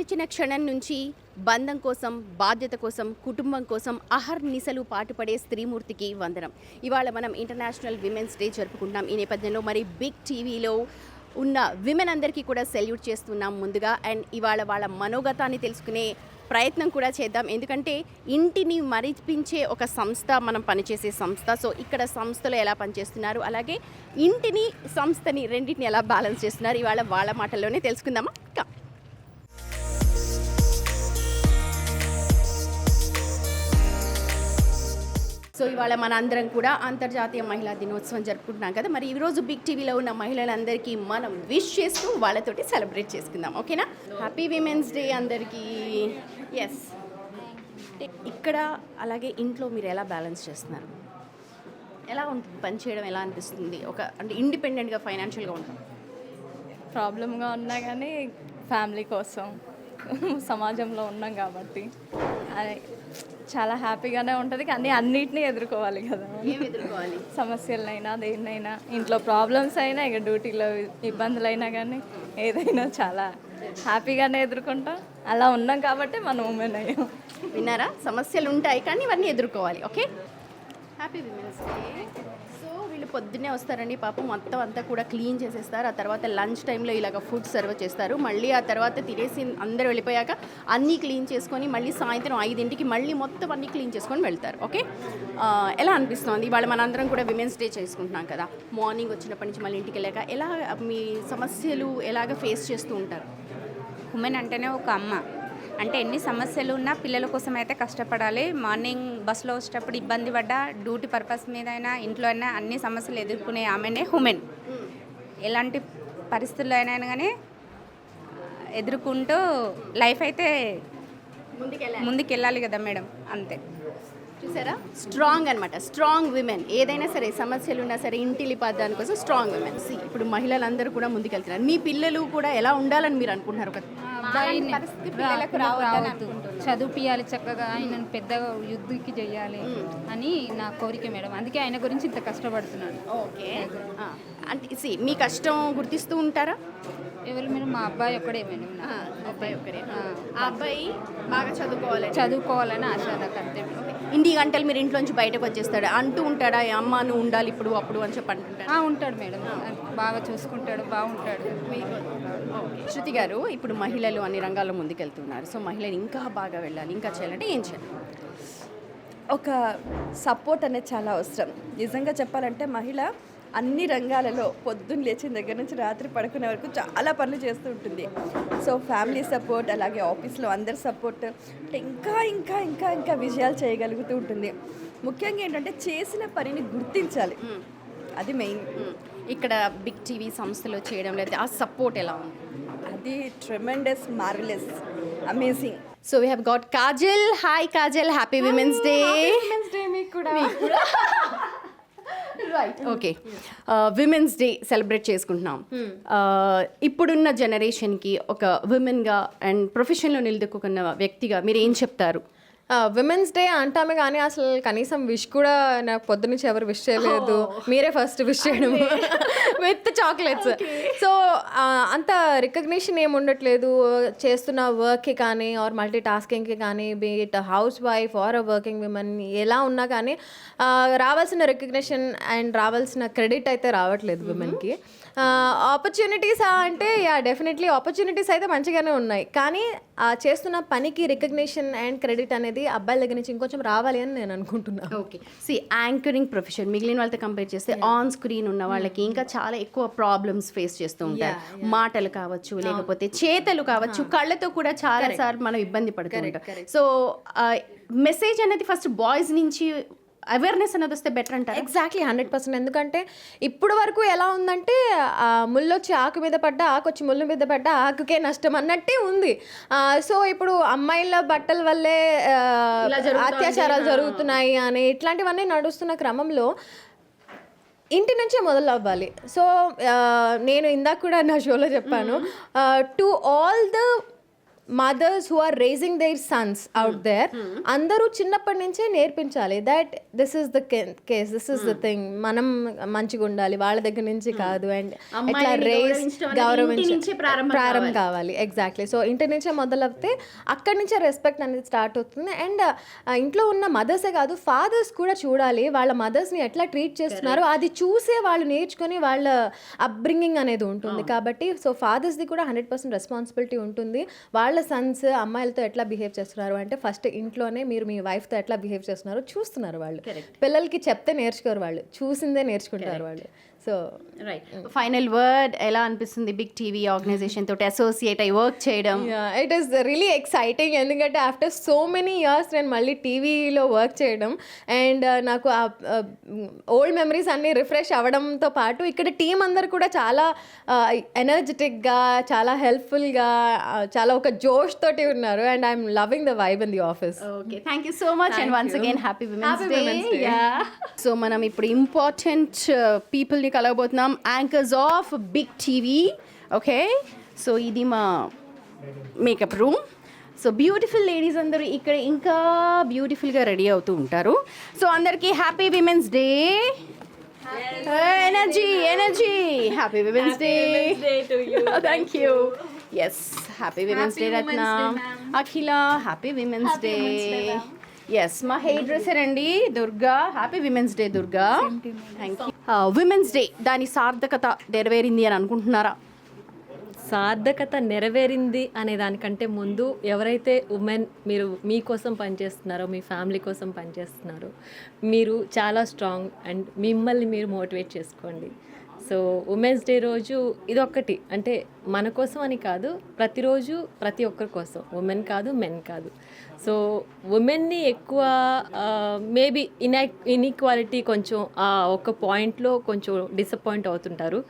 జన్మనిచ్చిన క్షణం నుంచి బంధం కోసం, బాధ్యత కోసం, కుటుంబం కోసం అహర్నిశలు పాటుపడే స్త్రీమూర్తికి వందనం. ఇవాళ మనం ఇంటర్నేషనల్ విమెన్స్ డే జరుపుకుంటున్నాం. ఈ నేపథ్యంలో మరి బిగ్ టీవీలో ఉన్న విమెన్ అందరికీ కూడా సెల్యూట్ చేస్తున్నాం ముందుగా. అండ్ ఇవాళ వాళ్ళ మనోగతాన్ని తెలుసుకునే ప్రయత్నం కూడా చేద్దాం. ఎందుకంటే ఇంటిని మరిపించే ఒక సంస్థ మనం పనిచేసే సంస్థ. సో ఇక్కడ సంస్థలో ఎలా పనిచేస్తున్నారు, అలాగే ఇంటిని, సంస్థని రెండింటిని ఎలా బ్యాలెన్స్ చేస్తున్నారు, ఇవాళ వాళ్ళ మాటల్లోనే తెలుసుకుందామా. సో ఇవాళ మన అందరం కూడా అంతర్జాతీయ మహిళా దినోత్సవం జరుపుకుంటున్నాం కదా. మరి ఈరోజు బిగ్ టీవీలో ఉన్న మహిళలందరికీ మనం విష్ చేస్తూ వాళ్ళతోటి సెలబ్రేట్ చేసుకుందాం. ఓకేనా? హ్యాపీ విమెన్స్ డే అందరికీ. ఎస్, ఇక్కడ అలాగే ఇంట్లో మీరు ఎలా బ్యాలెన్స్ చేస్తున్నారు? ఎలా ఉంటుంది పని చేయడం? ఎలా అనిపిస్తుంది? అంటే ఇండిపెండెంట్గా ఫైనాన్షియల్గా ఉంటాం, ప్రాబ్లంగా ఉన్నా కానీ ఫ్యామిలీ కోసం సమాజంలో ఉన్నాం కాబట్టి అది చాలా హ్యాపీగానే ఉంటుంది. కానీ అన్నిటినీ ఎదుర్కోవాలి కదా, ఏం ఎదుర్కోవాలి? సమస్యలైనా దేన్నైనా, ఇంట్లో ప్రాబ్లమ్స్ అయినా, ఇక డ్యూటీలో ఇబ్బందులైనా కానీ ఏదైనా చాలా హ్యాపీగానే ఎదుర్కొంటాం. అలా ఉన్నాం కాబట్టి మనం ఉమెన్ అయ్యాం. విన్నారా? సమస్యలు ఉంటాయి కానీ ఇవన్నీ ఎదుర్కోవాలి. Okay, happy women's day. So వీళ్ళు పొద్దున్నే వస్తారండి, పాపం మొత్తం అంతా కూడా క్లీన్ చేసేస్తారు. ఆ తర్వాత లంచ్ టైంలో ఇలాగ ఫుడ్ సర్వ్ చేస్తారు. మళ్ళీ ఆ తర్వాత తినేసి అందరూ వెళ్ళిపోయాక అన్నీ క్లీన్ చేసుకొని మళ్ళీ సాయంత్రం 5ంటికి మళ్ళీ మొత్తం అన్నీ క్లీన్ చేసుకొని వెళ్తారు. ఓకే, ఎలా అనిపిస్తుంది? ఇవాళ మనందరం కూడా విమెన్స్ డే చేసుకుంటున్నాం కదా. మార్నింగ్ వచ్చినప్పటి నుంచి మళ్ళీ ఇంటికి వెళ్ళాక ఎలా మీ సమస్యలు ఎలాగ ఫేస్ చేస్తూ ఉంటారు? ఉమెన్ అంటేనే ఒక అమ్మ. అంటే ఎన్ని సమస్యలు ఉన్నా పిల్లల కోసం అయితే కష్టపడాలి. మార్నింగ్ బస్సులో వచ్చేటప్పుడు ఇబ్బంది పడ్డా, డ్యూటీ పర్పస్ మీద అయినా, ఇంట్లో అయినా అన్ని సమస్యలు ఎదుర్కొనే ఆమెనే ఉమెన్. ఎలాంటి పరిస్థితుల్లో అయినా కానీ ఎదుర్కొంటూ లైఫ్ అయితే ముందుకెళ్ళాలి కదా మేడం. అంతే. చూసారా? స్ట్రాంగ్ అనమాట, స్ట్రాంగ్ విమెన్. ఏదైనా సరే సమస్యలు ఉన్నా సరే ఇంటిలి పద్దాని కోసం స్ట్రాంగ్ విమెన్. ఇప్పుడు మహిళలందరూ కూడా ముందుకెళ్తున్నారు. మీ పిల్లలు కూడా ఎలా ఉండాలని మీరు అనుకుంటున్నారు? పిల్లలకు రావద్దు, చదివిపియాలి చక్కగా, ఆయనను పెద్దగా యుద్ధికి చేయాలి అని నా కోరిక మేడం. అందుకే ఆయన గురించి ఇంత కష్టపడుతున్నాను. ఓకే, అంటే మీ కష్టం గుర్తిస్తూ ఉంటారా? ఎవరు మేడం? మా అబ్బాయి ఒక్కడే మేడం. అబ్బాయి ఒక్కడే. ఆ అబ్బాయి బాగా చదువుకోవాలని ఆశ నాకు. అంతే. ఇన్ని గంటలు మీరు ఇంట్లోంచి బయటకు వచ్చేస్తాడు అంటూ ఉంటాడా? అమ్మ నువ్వు ఉండాలి ఇప్పుడు అప్పుడు అని చెప్పి అంటుంటాడు. ఉంటాడు మేడం, బాగా చూసుకుంటాడు, బాగుంటాడు. శృతి గారు, ఇప్పుడు మహిళలు అన్ని రంగాల్లో ముందుకెళ్తున్నారు. సో మహిళలు ఇంకా బాగా వెళ్ళాలి, ఇంకా చేయాలంటే ఏం చేయాలి? ఒక సపోర్ట్ అనేది చాలా అవసరం. నిజంగా చెప్పాలంటే మహిళ అన్ని రంగాలలో పొద్దున్న లేచిన దగ్గర నుంచి రాత్రి పడుకునే వరకు చాలా పనులు చేస్తూ ఉంటుంది. సో ఫ్యామిలీ సపోర్ట్, అలాగే ఆఫీస్లో అందరి సపోర్ట్, అంటే ఇంకా ఇంకా ఇంకా ఇంకా విజయాలు చేయగలుగుతూ ఉంటుంది. ముఖ్యంగా ఏంటంటే చేసిన పనిని గుర్తించాలి, అది మెయిన్. ఇక్కడ బిగ్ టీవీ సంస్థలో చేయడం లేదు, ఆ సపోర్ట్ ఎలా ఉంది? అది tremendous, marvellous, amazing. So we have got Kajal. Hi Kajal, happy women's day. మీకు కూడా right. Okay, women's day celebrate చేసుకుంటున్నాం. ఇప్పుడున్న జనరేషన్కి ఒక విమెన్గా అండ్ ప్రొఫెషన్లో నిలదొక్కున్న వ్యక్తిగా మీరు ఏం చెప్తారు? విమెన్స్ డే అంటామే కానీ అసలు కనీసం విష్ కూడా నాకు పొద్దునుంచి ఎవరు విష్ చేయలేదు. మీరే ఫస్ట్ విష్ చేయడం విత్ చాక్లెట్స్. సో అంత రికగ్నిషన్ ఏమి ఉండట్లేదు చేస్తున్న వర్క్కి కానీ, ఆర్ మల్టీ టాస్కింగ్కి కానీ, be it house wife or a working women, ఎలా ఉన్నా కానీ రావాల్సిన రికగ్నిషన్ అండ్ రావాల్సిన క్రెడిట్ అయితే రావట్లేదు విమెన్కి. ఆపర్చునిటీస్ అంటే డెఫినెట్లీ ఆపర్చునిటీస్ అయితే మంచిగానే ఉన్నాయి, కానీ చేస్తున్న పనికి రికగ్నిషన్ అండ్ క్రెడిట్ అనేది అబ్బాయిల దగ్గర నుంచి ఇంకొంచెం రావాలి అని నేను అనుకుంటున్నాను. ఓకే, యాంకరింగ్ ప్రొఫెషన్ మిగిలిన వాళ్ళతో కంపేర్ చేస్తే ఆన్ స్క్రీన్ ఉన్న వాళ్ళకి ఇంకా చాలా ఎక్కువ ప్రాబ్లమ్స్ ఫేస్ చేస్తూ ఉంటారు. మాటలు కావచ్చు, లేకపోతే చేతలు కావచ్చు, కళ్ళతో కూడా చాలా సార్లు మనం ఇబ్బంది పడుతూ ఉంటాం. సో మెసేజ్ అనేది ఫస్ట్ బాయ్స్ నుంచి అవేర్నెస్ అనేది వస్తే బెటర్ అంటారు. ఎగ్జాక్ట్లీ 100%. ఎందుకంటే ఇప్పుడు వరకు ఎలా ఉందంటే ముళ్ళొచ్చి ఆకు మీద పడ్డా, ఆకు వచ్చి ముళ్ళు మీద పడ్డా ఆకుకే నష్టం అన్నట్టే ఉంది. సో ఇప్పుడు అమ్మాయిల బట్టల వల్లే అత్యాచారాలు జరుగుతున్నాయి అని ఇట్లాంటివన్నీ నడుస్తున్న క్రమంలో ఇంటి నుంచే మొదలు అవ్వాలి. సో నేను ఇందాక కూడా నా షోలో చెప్పాను, to all the mothers who are raising their sons out there అందరూ చిన్నప్పటి నుంచే నేర్పించాలి that this is the case, this is the thing, మనం మంచిగా ఉండాలి వాళ్ళ దగ్గర నుంచి కాదు, అండ్ ఎట్లా రేస్ ప్రారంభం కావాలి. ఎగ్జాక్ట్లీ. సో ఇంటి నుంచే మొదలవుతే అక్కడి నుంచే రెస్పెక్ట్ అనేది స్టార్ట్ అవుతుంది. అండ్ ఇంట్లో ఉన్న మదర్సే కాదు, ఫాదర్స్ కూడా చూడాలి వాళ్ళ మదర్స్ని ఎట్లా ట్రీట్ చేస్తున్నారో అది చూసే వాళ్ళు నేర్చుకొని వాళ్ళ అప్బ్రింగింగ్ అనేది ఉంటుంది. కాబట్టి సో ఫాదర్స్ది కూడా 100% రెస్పాన్సిబిలిటీ ఉంటుంది. వాళ్ళ సన్స్ అమ్మాయిలతో ఎట్లా బిహేవ్ చేస్తున్నారు అంటే ఫస్ట్ ఇంట్లోనే మీరు మీ వైఫ్తో ఎట్లా బిహేవ్ చేస్తున్నారో చూస్తున్నారు వాళ్ళు. పిల్లలకి చెప్తే నేర్చుకోరు, వాళ్ళు చూసిందే నేర్చుకుంటారు వాళ్ళు. సో రైట్, ఫైనల్ వర్డ్ ఎలా అనిపిస్తుంది బిగ్ టీవీ ఆర్గనైజేషన్ తోటి అసోసియేట్ అయ్యి వర్క్ చేయడం? ఇట్ ఈస్ రియలీ ఎక్సైటింగ్, ఎందుకంటే ఆఫ్టర్ సో మెనీ ఇయర్స్ నేను మళ్ళీ టీవీలో వర్క్ చేయడం అండ్ నాకు ఆ ఓల్డ్ మెమరీస్ అన్నీ రిఫ్రెష్ అవ్వడంతో పాటు ఇక్కడ టీం అందరు కూడా చాలా ఎనర్జెటిక్గా, చాలా హెల్ప్ఫుల్గా, చాలా ఒక జోష్ తోటి ఉన్నారు. And I'm loving the vibe in the office. Okay, thank you so much and once again happy women's day. So మనం ఇప్పుడు ఇంపార్టెంట్ పీపుల్ని కలగబోతున్నాం, anchors of big TV. Okay, so ఇది మా makeup room. So beautiful ladies అందరూ ఇక్కడ ఇంకా బ్యూటిఫుల్గా రెడీ అవుతూ ఉంటారు. సో అందరికీ happy women's day. Energy energy, happy women's day. Thank you. Yes, happy women's day Ratna, Akhila, happy women's day. Yes, మా హెయిర్ డ్రెస్సర్ అండి Durga, happy women's day Durga. Thank you. Women's day దాని సార్థకత నెరవేరింది అని అనుకుంటున్నారా? సార్థకత నెరవేరింది అనే దానికంటే ముందు ఎవరైతే ఉమెన్ మీరు మీకోసం పనిచేస్తున్నారో, మీ ఫ్యామిలీ కోసం పనిచేస్తున్నారో, మీరు చాలా స్ట్రాంగ్ అండ్ మిమ్మల్ని మీరు మోటివేట్ చేసుకోండి. సో ఉమెన్స్ డే రోజు ఇదొక్కటి, అంటే మన కోసం అని కాదు, ప్రతిరోజు ప్రతి ఒక్కరి కోసం, ఉమెన్ కాదు మెన్ కాదు. సో ఉమెన్ని ఎక్కువ మేబీ ఇన్ఈక్వాలిటీ కొంచెం ఒక పాయింట్లో కొంచెం డిసప్పాయింట్ అవుతుంటారు.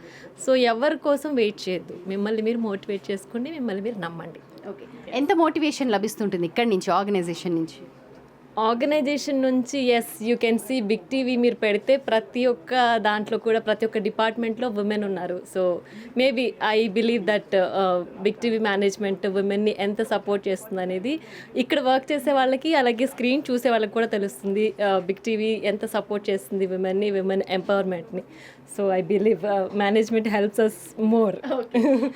సో ఎవరి కోసం వెయిట్ చేయొద్దు, మిమ్మల్ని మీరు మోటివేట్ చేసుకోండి, మిమ్మల్ని మీరు నమ్మండి. ఓకే, ఎంత మోటివేషన్ లభిస్తుంటుంది ఇక్కడి నుంచి ఆర్గనైజేషన్ నుంచి? ఆర్గనైజేషన్ నుంచి yes, you can see big TV మీరు పెడితే ప్రతి ఒక్క దాంట్లో కూడా ప్రతి ఒక్క డిపార్ట్మెంట్లో ఉమెన్ ఉన్నారు. So maybe I believe that big TV management ఉమెన్ని ఎంత సపోర్ట్ చేస్తుంది అనేది ఇక్కడ వర్క్ చేసే వాళ్ళకి, అలాగే స్క్రీన్ చూసే వాళ్ళకి కూడా తెలుస్తుంది బిగ్ టీవీ ఎంత సపోర్ట్ చేస్తుంది విమెన్ని, విమెన్ ఎంపవర్మెంట్ని. So I believe management helps us more.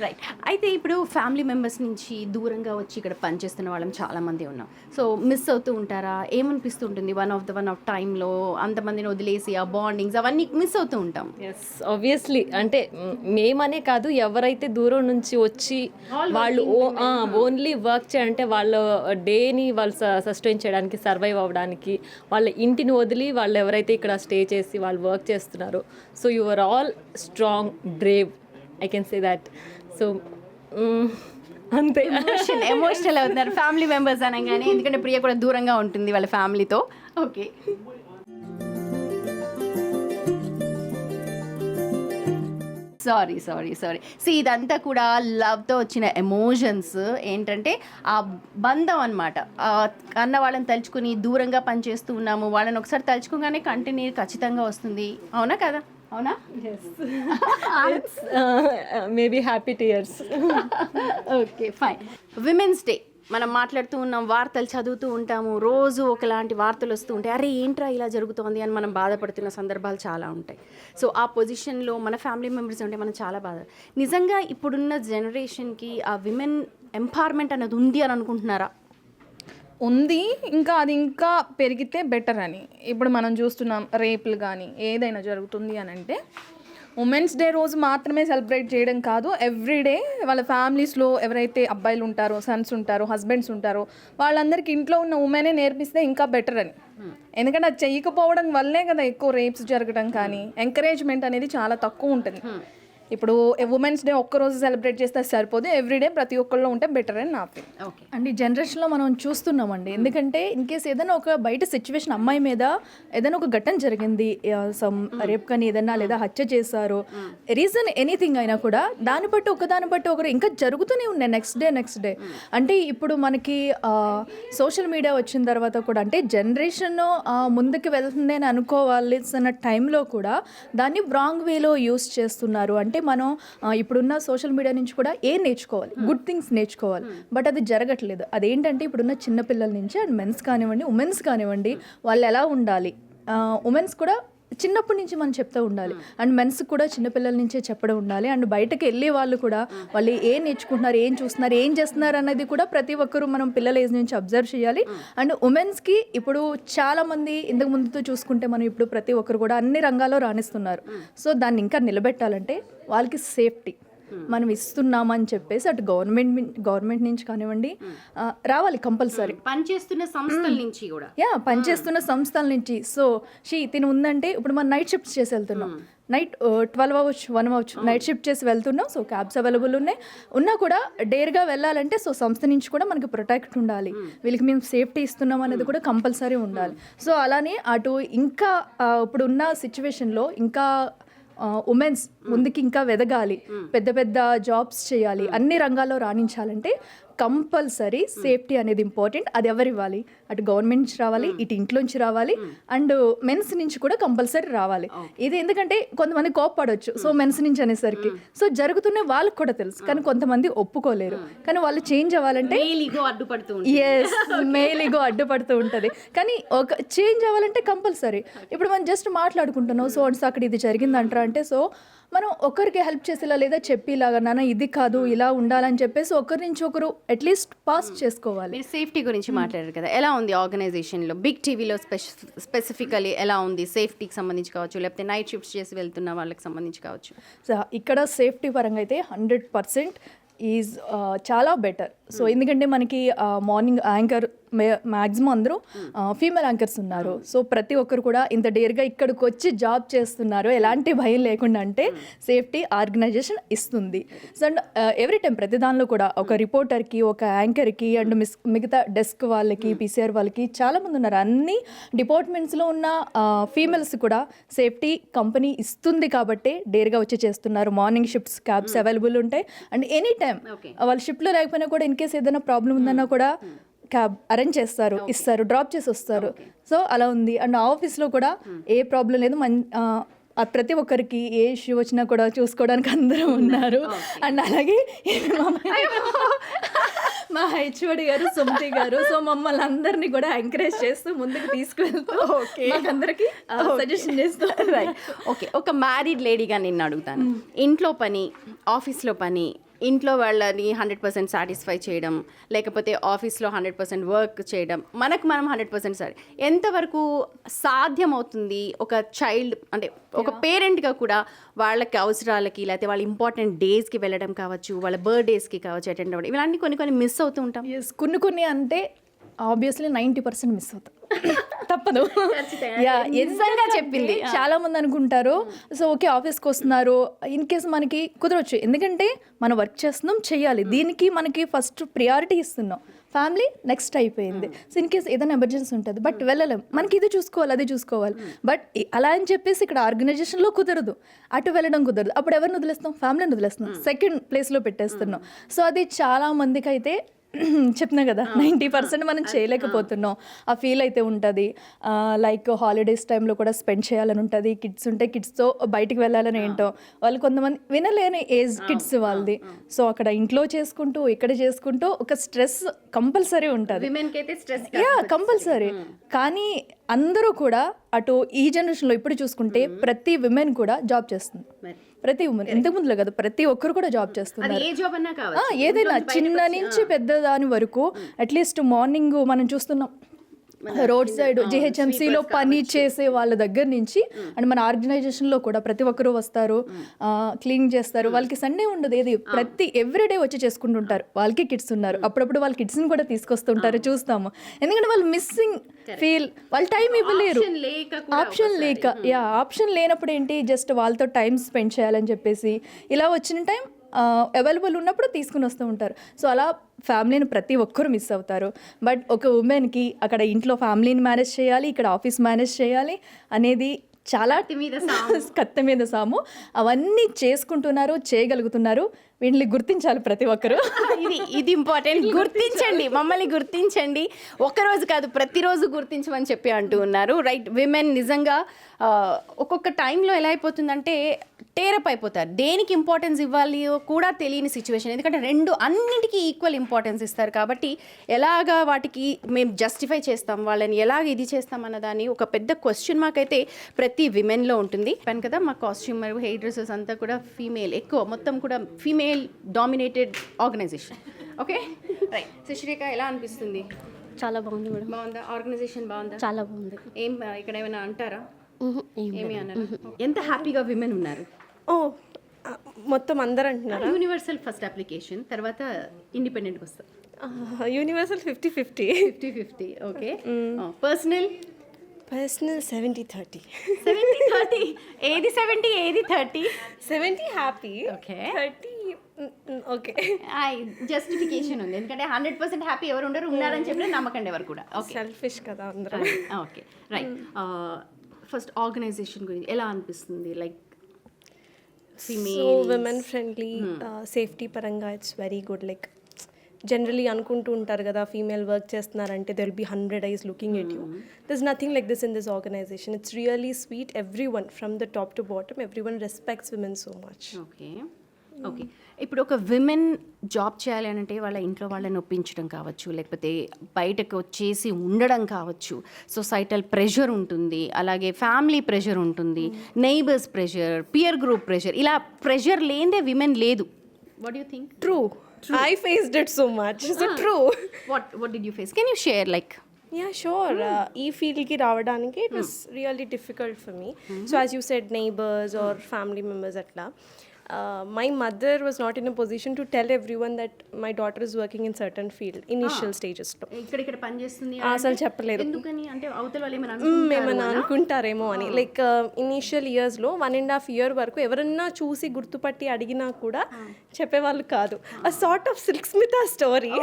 Right, అయితే ఇప్పుడు ఫ్యామిలీ మెంబర్స్ నుంచి దూరంగా వచ్చి ఇక్కడ పనిచేస్తున్న వాళ్ళం చాలామంది ఉన్నాం. సో మిస్ అవుతూ ఉంటారా? ఏమనిపిస్తుంటుంది వన్ ఆఫ్ టైంలో అంతమందిని వదిలేసి ఆ బాండింగ్స్ అవన్నీ మిస్ అవుతూ ఉంటాం? Yes, obviously. అంటే మేమనే కాదు, ఎవరైతే దూరం నుంచి వచ్చి వాళ్ళు ఓన్లీ వర్క్ చేయాలంటే వాళ్ళ డేని వాళ్ళు సస్టైన్ చేయడానికి, సర్వైవ్ అవ్వడానికి, వాళ్ళ ఇంటిని వదిలి వాళ్ళు ఎవరైతే ఇక్కడ స్టే చేసి వాళ్ళు వర్క్ చేస్తున్నారో, so you are all strong, brave, I can say that. So అంతే, ఎమోషనల్ అవుతున్నారు ఫ్యామిలీ మెంబర్స్ అనగానే, ఎందుకంటే ప్రియ కూడా దూరంగా ఉంటుంది వాళ్ళ ఫ్యామిలీతో. Okay, sorry. సో ఇదంతా కూడా లవ్తో వచ్చిన ఎమోషన్స్ ఏంటంటే ఆ బంధం అనమాట. అన్న వాళ్ళని తలుచుకుని దూరంగా పనిచేస్తూ ఉన్నాము, వాళ్ళని ఒకసారి తలుచుకోగానే కంటి నీరు ఖచ్చితంగా వస్తుంది. అవునా కదా? అవునా? Maybe happy tears. Okay, fine. Women's day మనం మాట్లాడుతూ ఉన్నాం, వార్తలు చదువుతూ ఉంటాము, రోజు ఒకలాంటి వార్తలు వస్తూ ఉంటాయి. అరే ఏంట్రా ఇలా జరుగుతోంది అని మనం బాధపడుతున్న సందర్భాలు చాలా ఉంటాయి. సో ఆ పొజిషన్లో మన ఫ్యామిలీ మెంబర్స్ ఉంటే మనం చాలా బాధ. నిజంగా ఇప్పుడున్న జనరేషన్కి ఆ విమెన్ ఎంపవర్మెంట్ అనేది ఉంది అని అనుకుంటున్నారా? ఉంది, ఇంకా అది ఇంకా పెరిగితే బెటర్ అని. ఇప్పుడు మనం చూస్తున్నాం రేపులు కానీ ఏదైనా జరుగుతుంది అని అంటే ఉమెన్స్ డే రోజు మాత్రమే సెలబ్రేట్ చేయడం కాదు, ఎవ్రీడే వాళ్ళ ఫ్యామిలీస్లో ఎవరైతే అబ్బాయిలు ఉంటారో, సన్స్ ఉంటారో, హస్బెండ్స్ ఉంటారో, వాళ్ళందరికీ ఇంట్లో ఉన్న ఉమెనే నేర్పిస్తే ఇంకా బెటర్ అని. ఎందుకంటే అది చెయ్యకపోవడం వల్లే కదా ఎక్కువ రేప్స్ జరగడం కానీ, ఎంకరేజ్మెంట్ అనేది చాలా తక్కువ ఉంటుంది. ఇప్పుడు ఉమెన్స్ డే ఒక్కరోజు సెలబ్రేట్ చేస్తే సరిపోదు, ఎవ్రీడే ప్రతి ఒక్కళ్ళు ఉంటే బెటర్ అని నా ఫీల్. ఓకే అండ్ ఈ జనరేషన్లో మనం చూస్తున్నామండి, ఎందుకంటే ఇన్ కేస్ ఏదైనా ఒక బయట సిచ్యువేషన్ అమ్మాయి మీద ఏదైనా ఒక ఘటన జరిగింది, సమ్ రేప్ కానీ ఏదైనా లేదా హత్య చేశారు, రీజన్ ఎనీథింగ్ అయినా కూడా దాన్ని బట్టి ఒకరు ఇంకా జరుగుతూనే ఉన్నాయి నెక్స్ట్ డే. అంటే ఇప్పుడు మనకి సోషల్ మీడియా వచ్చిన తర్వాత కూడా, అంటే జనరేషన్ ముందుకు వెళ్తుంది అని అనుకోవాల్సిన టైంలో కూడా దాన్ని రాంగ్ వేలో యూస్ చేస్తున్నారు. అంటే మనం ఇప్పుడున్న సోషల్ మీడియా నుంచి కూడా ఏం నేర్చుకోవాలి, గుడ్ థింగ్స్ నేర్చుకోవాలి. బట్ అది జరగట్లేదు. అదేంటంటే ఇప్పుడున్న చిన్నపిల్లల నుంచి అండ్ మెన్స్ కానివ్వండి, ఉమెన్స్ కానివ్వండి, వాళ్ళు ఎలా ఉండాలి, ఉమెన్స్ కూడా చిన్నప్పటి నుంచి మనం చెప్తూ ఉండాలి. అండ్ మెన్స్ కూడా చిన్నపిల్లల నుంచే చెప్పడం ఉండాలి. అండ్ బయటకు వెళ్ళే వాళ్ళు కూడా వాళ్ళు ఏం నేర్చుకుంటున్నారు, ఏం చూస్తున్నారు, ఏం చేస్తున్నారు అన్నది కూడా ప్రతి ఒక్కరూ మనం పిల్లల ఏజ్ నుంచి అబ్జర్వ్ చేయాలి. అండ్ ఉమెన్స్కి ఇప్పుడు చాలామంది ఇంతకు ముందుతో చూసుకుంటే మనం ఇప్పుడు ప్రతి ఒక్కరు కూడా అన్ని రంగాల్లో రాణిస్తున్నారు. సో దాన్ని ఇంకా నిలబెట్టాలంటే వాళ్ళకి సేఫ్టీ మనం ఇస్తున్నామని చెప్పేసి అటు గవర్నమెంట్ నుంచి కానివ్వండి రావాలి కంపల్సరీ, పనిచేస్తున్న సంస్థల నుంచి కూడా. పనిచేస్తున్న సంస్థల నుంచి. సో తిని ఉందంటే ఇప్పుడు మనం నైట్ షిఫ్ట్స్ చేసి వెళ్తున్నాం, నైట్ 12 అవ్వచ్చు, 1 అవ్వచ్చు, నైట్ షిఫ్ట్ చేసి వెళ్తున్నాం. సో క్యాబ్స్ అవైలబుల్ ఉన్నా కూడా డేర్గా వెళ్ళాలంటే సో సంస్థ నుంచి కూడా మనకి ప్రొటెక్ట్ ఉండాలి, వీళ్ళకి మేము సేఫ్టీ ఇస్తున్నాం అనేది కూడా కంపల్సరీ ఉండాలి. సో అలానే అటు ఇంకా ఇప్పుడున్న సిచ్యువేషన్లో ఇంకా ఉమెన్స్ ముందుకి ఇంకా వెదగాలి, పెద్ద పెద్ద జాబ్స్ చేయాలి, అన్ని రంగాల్లో రాణించాలంటే కంపల్సరీ సేఫ్టీ అనేది ఇంపార్టెంట్. అది ఎవరు ఇవ్వాలి? అటు గవర్నమెంట్ నుంచి రావాలి, ఇటు ఇంట్లోంచి రావాలి, అండ్ మెన్స్ నుంచి కూడా కంపల్సరీ రావాలి. ఇది ఎందుకంటే కొంతమంది కోప్పడవచ్చు సో మెన్స్ నుంచి అనేసరికి, సో జరుగుతున్న వాళ్ళకి కూడా తెలుసు, కానీ కొంతమంది ఒప్పుకోలేరు. కానీ వాళ్ళు చేంజ్ అవ్వాలంటే మేల్ ఈగో అడ్డుపడుతూ ఉంటుంది. కానీ ఒక చేంజ్ అవ్వాలంటే కంపల్సరీ. ఇప్పుడు మనం జస్ట్ మాట్లాడుకుంటున్నాం, సో అక్కడ ఇది జరిగిందంటారా అంటే, సో మనం ఒకరికి హెల్ప్ చేసేలా లేదా చెప్పిలాగా నాన్న ఇది కాదు ఇలా ఉండాలని చెప్పేసి ఒకరి నుంచి ఒకరు అట్లీస్ట్ పాస్ చేసుకోవాలి. మీరు సేఫ్టీ గురించి మాట్లాడారు కదా, ఎలా ఉంది ఆర్గనైజేషన్లో? బిగ్ టీవీలో స్పెసిఫికలీ ఎలా ఉంది సేఫ్టీకి సంబంధించి కావచ్చు, లేకపోతే నైట్ షిఫ్ట్స్ చేసి వెళ్తున్న వాళ్ళకి సంబంధించి కావచ్చు? సో ఇక్కడ సేఫ్టీ పరంగా అయితే 100% ఈజ్ చాలా బెటర్. సో ఎందుకంటే మనకి మార్నింగ్ యాంకర్ మ్యాక్సిమం అందరూ ఫీమేల్ యాంకర్స్ ఉన్నారు. సో ప్రతి ఒక్కరు కూడా ఇంత డేర్గా ఇక్కడికి వచ్చి జాబ్ చేస్తున్నారు ఎలాంటి భయం లేకుండా. అంటే సేఫ్టీ ఆర్గనైజేషన్ ఇస్తుంది. సో అండ్ ఎవ్రీ టైం ప్రతి దానిలో కూడా ఒక రిపోర్టర్కి, ఒక యాంకర్కి అండ్ మిగతా డెస్క్ వాళ్ళకి, పీసీఆర్ వాళ్ళకి చాలామంది ఉన్నారు. అన్ని డిపార్ట్మెంట్స్లో ఉన్న ఫీమేల్స్ కూడా సేఫ్టీ కంపెనీ ఇస్తుంది కాబట్టి డేర్గా వచ్చి చేస్తున్నారు. మార్నింగ్ షిఫ్ట్స్ క్యాబ్స్ అవైలబుల్ ఉంటాయి అండ్ ఎనీ టైం వాళ్ళ షిఫ్ట్లో లేకపోయినా కూడా ఇన్ కేస్ ఏదైనా ప్రాబ్లం ఉందన్నా కూడా క్యాబ్ అరేంజ్ చేస్తారు, ఇస్తారు, డ్రాప్ చేసి వస్తారు. సో అలా ఉంది. అండ్ ఆఫీస్లో కూడా ఏ ప్రాబ్లం లేదు, ప్రతి ఒక్కరికి ఏ ఇష్యూ వచ్చినా కూడా చూసుకోవడానికి అందరూ ఉన్నారు. అండ్ అలాగే మా హెచ్ఓడి గారు, సుమతి గారు, సో మమ్మల్ని అందరినీ కూడా ఎంకరేజ్ చేస్తూ ముందుకు తీసుకువెళ్తూ అందరికీ సజెషన్ చేస్తూ. ఓకే, ఒక మ్యారీడ్ లేడీగా నిన్ను అడుగుతాను, ఇంట్లో పని, ఆఫీస్లో పని, ఇంట్లో వాళ్ళని 100% సాటిస్ఫై చేయడం, లేకపోతే ఆఫీస్లో 100% వర్క్ చేయడం, మనకు మనం 100% సారీ, ఎంతవరకు సాధ్యమవుతుంది ఒక చైల్డ్ అంటే ఒక పేరెంట్గా కూడా వాళ్ళకి అవసరాలకి, లేకపోతే వాళ్ళ ఇంపార్టెంట్ డేస్కి వెళ్ళడం కావచ్చు, వాళ్ళ బర్త్డేస్కి కావచ్చు అటెండ్ అవ్వడం, ఇవన్నీ కొన్ని మిస్ అవుతూ ఉంటాం. కొన్ని అంటే ఆబ్వియస్లీ 90% మిస్ అవుతాం, తప్పదు. నిజంగా చెప్పింది. చాలా మంది అనుకుంటారు సో ఓకే ఆఫీస్కి వస్తున్నారు, ఇన్ కేస్ మనకి కుదరవచ్చు, ఎందుకంటే మనం వర్క్ చేస్తున్నాం, చెయ్యాలి, దీనికి మనకి ఫస్ట్ ప్రియారిటీ ఇస్తున్నాం, ఫ్యామిలీ నెక్స్ట్ అయిపోయింది. సో ఇన్ కేస్ ఏదైనా ఎమర్జెన్సీ ఉంటుంది బట్ వెళ్ళలేం, మనకి ఇది చూసుకోవాలి, అది చూసుకోవాలి. బట్ అలా అని చెప్పేసి ఇక్కడ ఆర్గనైజేషన్లో కుదరదు, అటు వెళ్ళడం కుదరదు. అప్పుడు ఎవరిని వదిలేస్తాం? ఫ్యామిలీని వదిలేస్తున్నాం, సెకండ్ ప్లేస్లో పెట్టేస్తున్నాం. సో అది చాలా మందికి అయితే చెప్తున్నా కదా 90% మనం చేయలేకపోతున్నాం. ఆ ఫీల్ అయితే ఉంటుంది. లైక్ హాలిడేస్ టైంలో కూడా స్పెండ్ చేయాలని ఉంటుంది. కిడ్స్ ఉంటే కిడ్స్తో బయటికి వెళ్ళాలని ఏంటో వాళ్ళు కొంతమంది వినలేని ఏజ్ కిడ్స్ వాళ్ళది. సో అక్కడ ఇంట్లో చేసుకుంటూ ఇక్కడ చేసుకుంటూ ఒక స్ట్రెస్ కంపల్సరీ ఉంటుంది, కంపల్సరీ. కానీ అందరూ కూడా అటు ఈ జనరేషన్లో ఇప్పుడు చూసుకుంటే ప్రతి విమెన్ కూడా జాబ్ చేస్తుంది. ప్రతి ఉమెన్, ఇంతకు ముందులో కదా ప్రతి ఒక్కరు కూడా జాబ్ చేస్తున్నారు. ఏదైనా చిన్న నుంచి పెద్ద దాని వరకు అట్లీస్ట్ మార్నింగ్ మనం చూస్తున్నాం రోడ్ సైడ్ జిహెచ్ఎంసీలో పని చేసే వాళ్ళ దగ్గర నుంచి అండ్ మన ఆర్గనైజేషన్లో కూడా ప్రతి ఒక్కరూ వస్తారు, క్లీన్ చేస్తారు. వాళ్ళకి సండే ఉండదు, ఏది ప్రతి ఎవ్రీడే వచ్చి చేసుకుంటుంటారు. వాళ్ళకి కిడ్స్ ఉన్నారు, అప్పుడప్పుడు వాళ్ళ కిడ్స్ని కూడా తీసుకొస్తుంటారు, చూస్తాము. ఎందుకంటే వాళ్ళు మిస్సింగ్ ఫీల్, వాళ్ళు టైం ఇవ్వలేరు, ఆప్షన్ లేక. ఆప్షన్ లేనప్పుడు ఏంటి, జస్ట్ వాళ్ళతో టైం స్పెండ్ చేయాలని చెప్పేసి ఇలా వచ్చిన టైం అవైలబుల్ ఉన్నప్పుడు తీసుకుని వస్తూ ఉంటారు. సో అలా ఫ్యామిలీని ప్రతి ఒక్కరు మిస్ అవుతారు. బట్ ఒక ఉమెన్కి అక్కడ ఇంట్లో ఫ్యామిలీని మేనేజ్ చేయాలి, ఇక్కడ ఆఫీస్ మేనేజ్ చేయాలి అనేది చాలా కత్తి మీద సాము. అవన్నీ చేసుకుంటున్నారు, చేయగలుగుతున్నారు. వీళ్ళని గుర్తించాలి ప్రతి ఒక్కరు. ఇది ఇంపార్టెంట్. గుర్తించండి, మమ్మల్ని గుర్తించండి. ఒక్కరోజు కాదు, ప్రతిరోజు గుర్తించమని చెప్పి అంటూ ఉన్నారు. రైట్, విమెన్ నిజంగా ఒక్కొక్క టైంలో ఎలా అయిపోతుందంటే టేరప్ అయిపోతారు. దేనికి ఇంపార్టెన్స్ ఇవ్వాలి కూడా తెలియని సిచ్యువేషన్. ఎందుకంటే అన్నింటికీ ఈక్వల్ ఇంపార్టెన్స్ ఇస్తారు. కాబట్టి ఎలాగా వాటికి మేము జస్టిఫై చేస్తాం, వాళ్ళని ఎలాగ ఇది చేస్తాం అన్నదాన్ని ఒక పెద్ద క్వశ్చన్ మార్క్ అయితే ప్రతి విమెన్లో ఉంటుంది. చెప్పాను కదా, మా కాస్ట్యూమర్, హెయిర్ డ్రెస్సెస్ అంతా కూడా ఫీమేల్, ఎక్కువ మొత్తం కూడా female dominated organization. Okay, right. Sushrekha, ఎలా అనిపిస్తుంది? చాలా బాగుంది మేడం. బాగుందా? ఆర్గనైజేషన్ బాగుందా? చాలా బాగుంది. ఏం ఇక్కడ ఏమైనా అంటారా? ఏమి అన్నారు? ఎంత హ్యాపీగా విమెన్ ఉన్నారు? మొత్తం అందరు అంటున్నారు. యూనివర్సల్ ఫస్ట్ అప్లికేషన్, తర్వాత ఇండిపెండెంట్కి వస్తాం. యూనివర్సల్ 50-50. 50-50. ఓకే. పర్సనల్ 70-30. 70-30. ఏది 70, ఏది 30? 70 హ్యాపీ, ఓకే. 30 ఓకే. జస్టిఫికేషన్ ఉంది, ఎందుకంటే 100% హ్యాపీ ఎవరు ఉన్నారని చెప్పిన నమ్మకండి ఎవరు కూడా. ఓకే, సెల్ఫిష్ కదా అందరూ. Okay, right. ఫస్ట్ ఆర్గనైజేషన్ గురించి ఎలా అనిపిస్తుంది? Like so women friendly, safety పరంగా it's very good. Like generally అనుకుంటూ ఉంటారు కదా, ఫీమేల్ వర్క్ చేస్తున్నారంటే there will be 100 eyes looking at you. There is nothing like this in this organization. It's really sweet. Everyone from the top to bottom, everyone respects women so much. Okay, okay. ఇప్పుడు ఒక women job చేయాలి అని అంటే వాళ్ళ ఇంట్లో వాళ్ళని ఒప్పించడం కావచ్చు, లేకపోతే బయటకు వచ్చేసి ఉండడం కావచ్చు, సొసైటల్ ప్రెషర్ ఉంటుంది, అలాగే ఫ్యామిలీ ప్రెషర్ ఉంటుంది, neighbours pressure, peer group pressure, ఇలా ప్రెషర్ లేనిదే విమెన్ లేదు. What you think? True. I faced it so much. So true. What did you face? Can you share like? Yeah, sure. ఈ ఫీల్డ్కి రావడానికి it was really difficult for me. So as you said, neighbours or family members అట్లా. My mother was not in a position to tell everyone that my daughter is working in certain field, initial stages లో. ఇక్కడ పని చేస్తుంది అసలు చెప్పలేదు. ఎందుకని అంటే అవతల వాళ్ళు ఏమైనా అనుకుంటారేమో అని. లైక్ ఇనీషియల్ ఇయర్స్లో 1.5 year వరకు ఎవరన్నా చూసి గుర్తుపట్టి అడిగినా కూడా చెప్పేవాళ్ళు కాదు. ఆ సార్ట్ ఆఫ్ సిల్క్ స్మిత్ ఆ స్టోరీ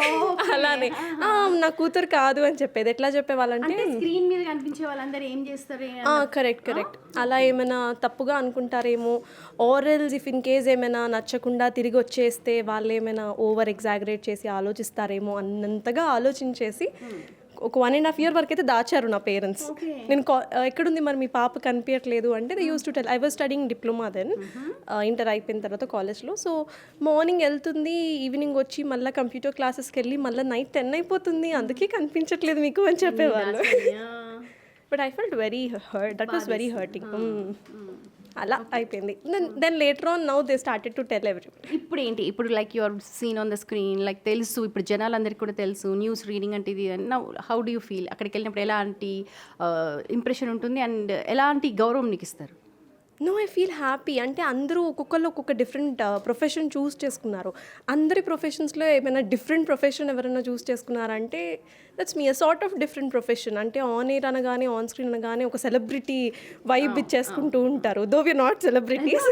అలానే నా కూతురు కాదు అని చెప్పేది. ఎట్లా చెప్పేవాళ్ళంటే స్క్రీన్ మీద కనిపించే వాళ్ళందరూ ఏం చేస్తారు? కరెక్ట్. అలా ఏమైనా తప్పుగా అనుకుంటారేమో, ఆర్ఎల్స్ ఇఫ్ ఇన్ కేస్ ఏమైనా నచ్చకుండా తిరిగి వచ్చేస్తే వాళ్ళు ఏమైనా ఓవర్ ఎగ్జాగరేట్ చేసి ఆలోచిస్తారేమో అన్నంతగా ఆలోచించేసి ఒక 1.5 year వరకు అయితే దాచారు నా పేరెంట్స్. నేను ఎక్కడుంది మరి మీ పాప కనిపించట్లేదు అంటే they use to tell. I was studying diploma then, inter అయిపోయిన తర్వాత కాలేజ్లో. సో మార్నింగ్ వెళ్తుంది, ఈవినింగ్ వచ్చి మళ్ళీ కంప్యూటర్ క్లాసెస్కి వెళ్ళి మళ్ళీ నైట్ 10 అయిపోతుంది, అందుకే కనిపించట్లేదు మీకు అని చెప్పేవాళ్ళు. But I felt very hurt. That was very hurting. అలా అయిపోయింది. Then later on now they started to tell everyone. ఇప్పుడు ఏంటి, ఇప్పుడు like your seen on the screen, like తెలుసు, ఇప్పుడు జనాలందరికీ కూడా తెలుసు న్యూస్ రీడింగ్ అంటే ఇది. How do you feel? అక్కడికి వెళ్ళినప్పుడు ఎలాంటి ఇంప్రెషన్ ఉంటుంది అండ్ ఎలాంటి గౌరవం నీకు ఇస్తారు? No, I feel happy. అంటే అందరూ ఒక్కొక్కళ్ళు ఒక్కొక్క డిఫరెంట్ ప్రొఫెషన్ చూస్ చేసుకున్నారు. అందరి ప్రొఫెషన్స్లో ఏమైనా డిఫరెంట్ ప్రొఫెషన్ ఎవరైనా చూస్ చేసుకున్నారంటే that's me. A sort of different profession. అంటే ఆన్ ఎయిర్ అనగానే, ఆన్ స్క్రీన్ అనగానే ఒక సెలబ్రిటీ వైబ్ ఇచ్చేసుకుంటూ ఉంటారు. Though we're not celebrities.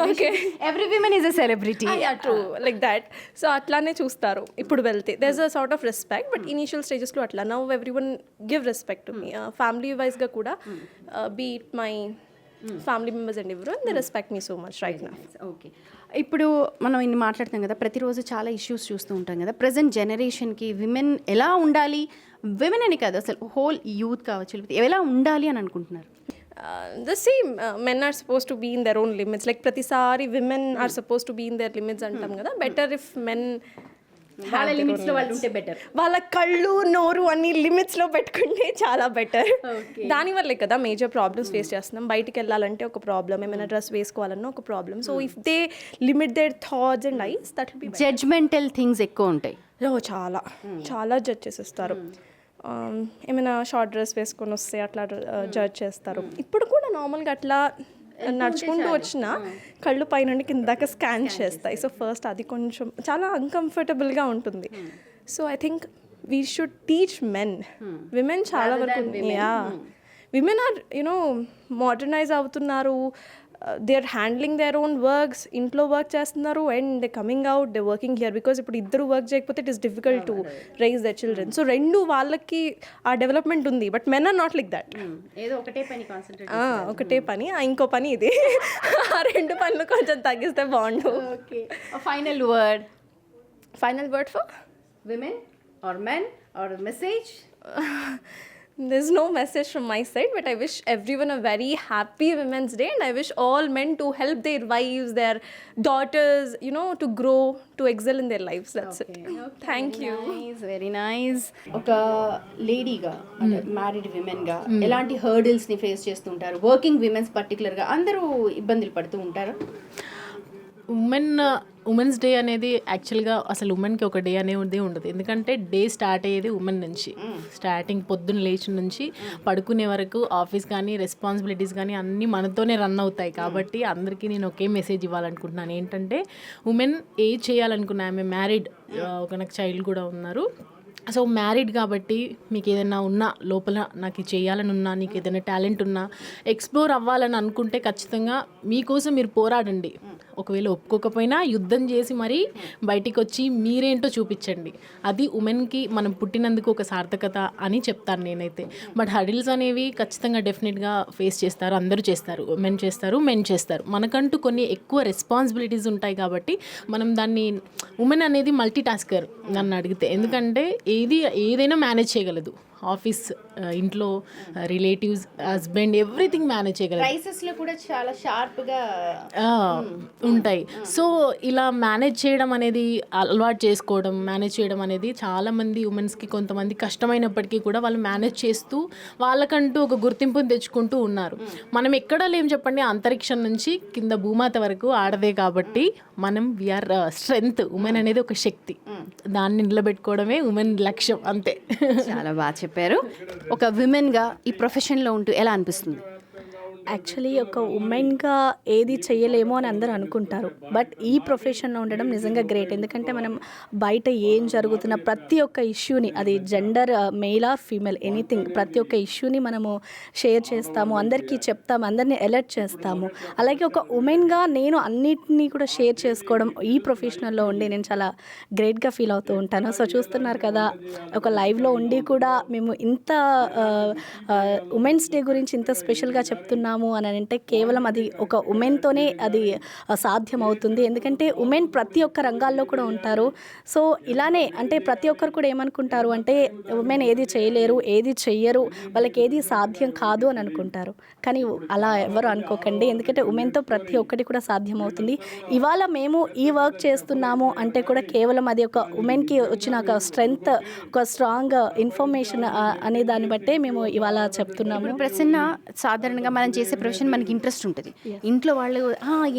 Okay, every women is a celebrity. True, like that. So అట్లానే చూస్తారు ఇప్పుడు వెళ్తే. There is a sort of respect. But initial స్టేజెస్లో అట్లా. Now every one give respect to me. Family వైజ్గా కూడా be it my family members and ఎవరు, they respect me so much right now. Okay, ఇప్పుడు మనం ఇన్ని మాట్లాడుతాం కదా, ప్రతిరోజు చాలా ఇష్యూస్ చూస్తూ ఉంటాం కదా. ప్రజెంట్ జనరేషన్కి విమెన్ ఎలా ఉండాలి, విమెన్ అని కాదు అసలు హోల్ యూత్ కావచ్చు, లేకపోతే ఎలా ఉండాలి అని అనుకుంటున్నారు? The same. Men are supposed to be in their own limits. Like ప్రతిసారి women are supposed to be in their limits అంటాం కదా. బెటర్ ఇఫ్ మెన్ వాళ్ళ లిమిట్స్లో వాళ్ళు ఉంటే బెటర్. వాళ్ళ కళ్ళు, నోరు అన్ని లిమిట్స్లో పెట్టుకుంటే చాలా బెటర్. దానివల్లే కదా మేజర్ ప్రాబ్లమ్స్ ఫేస్ చేస్తున్నాం. బయటికి వెళ్ళాలంటే ఒక ప్రాబ్లం, ఏమైనా డ్రెస్ వేసుకోవాలన్నా ఒక problem. So if they limit their thoughts and ice, that will be. Judgemental things ఎక్కువ ఉంటాయి. చాలా జడ్జ్ చేసేస్తారు. ఏమైనా షార్ట్ డ్రెస్ వేసుకొని వస్తే అట్లా జడ్జ్ చేస్తారు. ఇప్పుడు కూడా నార్మల్గా అట్లా నడుచుకుంటూ వచ్చిన కళ్ళు పైనుండి కిందాక స్కాన్ చేస్తాయి. సో ఫస్ట్ అది కొంచెం చాలా అన్కంఫర్టబుల్గా ఉంటుంది. So I think we should teach men. Women చాలా వరకు విమెన్ ఆర్ యునో మోడర్నైజ్ అవుతున్నారు. They are handling their own works, ఇంట్లో వర్క్ చేస్తున్నారు and they coming out, they working here. Because ఇప్పుడు ఇద్దరు వర్క్ చేయకపోతే it is difficult to raise the children. So రెండు వాళ్ళకి ఆ డెవలప్మెంట్ ఉంది, but men are not like that. ఏదో ఒకటే పని కాన్సన్ట్రేట్. ఒకటే పని, ఇంకో పని ఇది. ఆ రెండు పనులు కొంచెం తగ్గిస్తే బాగుండు. Okay, final word. Final word for women or men or message? There's no message from my side, but I wish everyone a very happy Women's Day, and I wish all men to help their wives, their daughters, to grow, to excel in their lives. That's it. Thank you. Very nice. ఒక లేడీగా అంటే married విమెన్గా ఎలాంటి హర్డిల్స్ని face చేస్తుంటారు? Working women's పర్టికులర్గా అందరూ ఇబ్బందులు పడుతూ ఉంటారు. Women's day అనేది యాక్చువల్గా అసలు ఉమెన్కి ఒక డే అనేది ఉండదు. ఎందుకంటే డే స్టార్ట్ అయ్యేది ఉమెన్ నుంచి. స్టార్టింగ్ పొద్దున్న లేచిన నుంచి పడుకునే వరకు ఆఫీస్ కానీ రెస్పాన్సిబిలిటీస్ కానీ అన్నీ మనతోనే రన్ అవుతాయి. కాబట్టి అందరికీ నేను ఒకే మెసేజ్ ఇవ్వాలనుకుంటున్నాను, ఏంటంటే ఉమెన్ ఏది చేయాలనుకున్నా, ఆమె మ్యారీడ్, ఒక నాకు చైల్డ్ కూడా ఉన్నారు. సో మ్యారీడ్ కాబట్టి మీకు ఏదైనా ఉన్నా లోపల నాకు ఇది చేయాలని ఉన్నా, నీకు ఏదైనా టాలెంట్ ఉన్నా, ఎక్స్ప్లోర్ అవ్వాలని అనుకుంటే ఖచ్చితంగా మీకోసం మీరు పోరాడండి. ఒకవేళ ఒప్పుకోకపోయినా యుద్ధం చేసి మరీ బయటికి వచ్చి మీరేంటో చూపించండి. అది ఉమెన్కి మనం పుట్టినందుకు ఒక సార్థకత అని చెప్తాను నేనైతే. బట్ హడిల్స్ అనేవి ఖచ్చితంగా డెఫినెట్గా ఫేస్ చేస్తారు, అందరూ చేస్తారు. ఉమెన్ చేస్తారు, మెన్ చేస్తారు. మనకంటూ కొన్ని ఎక్కువ రెస్పాన్సిబిలిటీస్ ఉంటాయి కాబట్టి మనం దాన్ని, ఉమెన్ అనేది మల్టీ టాస్కర్ నన్ను అడిగితే. ఎందుకంటే ఏదైనా మేనేజ్ చేయగలదు. ఆఫీస్, ఇంట్లో, రిలేటివ్స్, హస్బెండ్, ఎవ్రీథింగ్ మేనేజ్ చేయగలరు. ప్రైసెస్లో కూడా చాలా షార్ప్గా ఉంటాయి. సో ఇలా మేనేజ్ చేయడం అనేది, అలవాటు చేసుకోవడం, మేనేజ్ చేయడం అనేది చాలామంది ఉమెన్స్కి కొంతమంది కష్టమైనప్పటికీ కూడా వాళ్ళు మేనేజ్ చేస్తూ వాళ్ళకంటూ ఒక గుర్తింపుని తెచ్చుకుంటూ ఉన్నారు. మనం ఎక్కడా లేం చెప్పండి, అంతరిక్షం నుంచి కింద భూమాత వరకు ఆడదే. కాబట్టి మనం వీఆర్ స్ట్రెంగ్త్. ఉమెన్ అనేది ఒక శక్తి, దాన్ని నిలబెట్టుకోవడమే ఉమెన్ లక్ష్యం, అంతే. చాలా బాగా చెప్పారు. ఒక విమెన్గా ఈ ప్రొఫెషన్లో ఉంటూ ఎలా అనిపిస్తుంది? యాక్చువల్లీ ఒక ఉమెన్గా ఏది చేయలేమో అని అందరూ అనుకుంటారు, బట్ ఈ ప్రొఫెషన్లో ఉండడం నిజంగా గ్రేట్. ఎందుకంటే మనం బయట ఏం జరుగుతున్న ప్రతి ఒక్క ఇష్యూని, అది gender male or female anything, ప్రతి ఒక్క ఇష్యూని మనము షేర్ చేస్తాము, అందరికీ చెప్తాము, అందరినీ అలర్ట్ చేస్తాము. అలాగే ఒక ఉమెన్గా నేను అన్నిటినీ కూడా షేర్ చేసుకోవడం ఈ ప్రొఫెషనల్లో ఉండి నేను చాలా గ్రేట్గా ఫీల్ అవుతూ ఉంటాను. సో చూస్తున్నారు కదా, ఒక లైవ్లో ఉండి కూడా మేము ఇంత ఉమెన్స్ డే గురించి ఇంత స్పెషల్గా చెప్తున్నాము అని అంటే కేవలం అది ఒక ఉమెన్తోనే అది సాధ్యం అవుతుంది. ఎందుకంటే ఉమెన్ ప్రతి ఒక్క రంగాల్లో కూడా ఉంటారు. సో ఇలానే అంటే ప్రతి ఒక్కరు కూడా ఏమనుకుంటారు అంటే ఉమెన్ ఏది చేయలేరు, ఏది చెయ్యరు, వాళ్ళకి ఏది సాధ్యం కాదు అని అనుకుంటారు. కానీ అలా ఎవరు అనుకోకండి, ఎందుకంటే ఉమెన్తో ప్రతి ఒక్కటి కూడా సాధ్యం అవుతుంది. ఇవాళ మేము ఈ వర్క్ చేస్తున్నాము అంటే కూడా కేవలం అది ఒక ఉమెన్కి వచ్చిన ఒక స్ట్రెంగ్త్, ఒక స్ట్రాంగ్ ఇన్ఫర్మేషన్ అనే దాన్ని బట్టే మేము ఇవాళ చెప్తున్నాము. ప్రసన్న, సాధారణంగా మనం చేసే ప్రొఫెషన్ మనకి ఇంట్రెస్ట్ ఉంటుంది. ఇంట్లో వాళ్ళు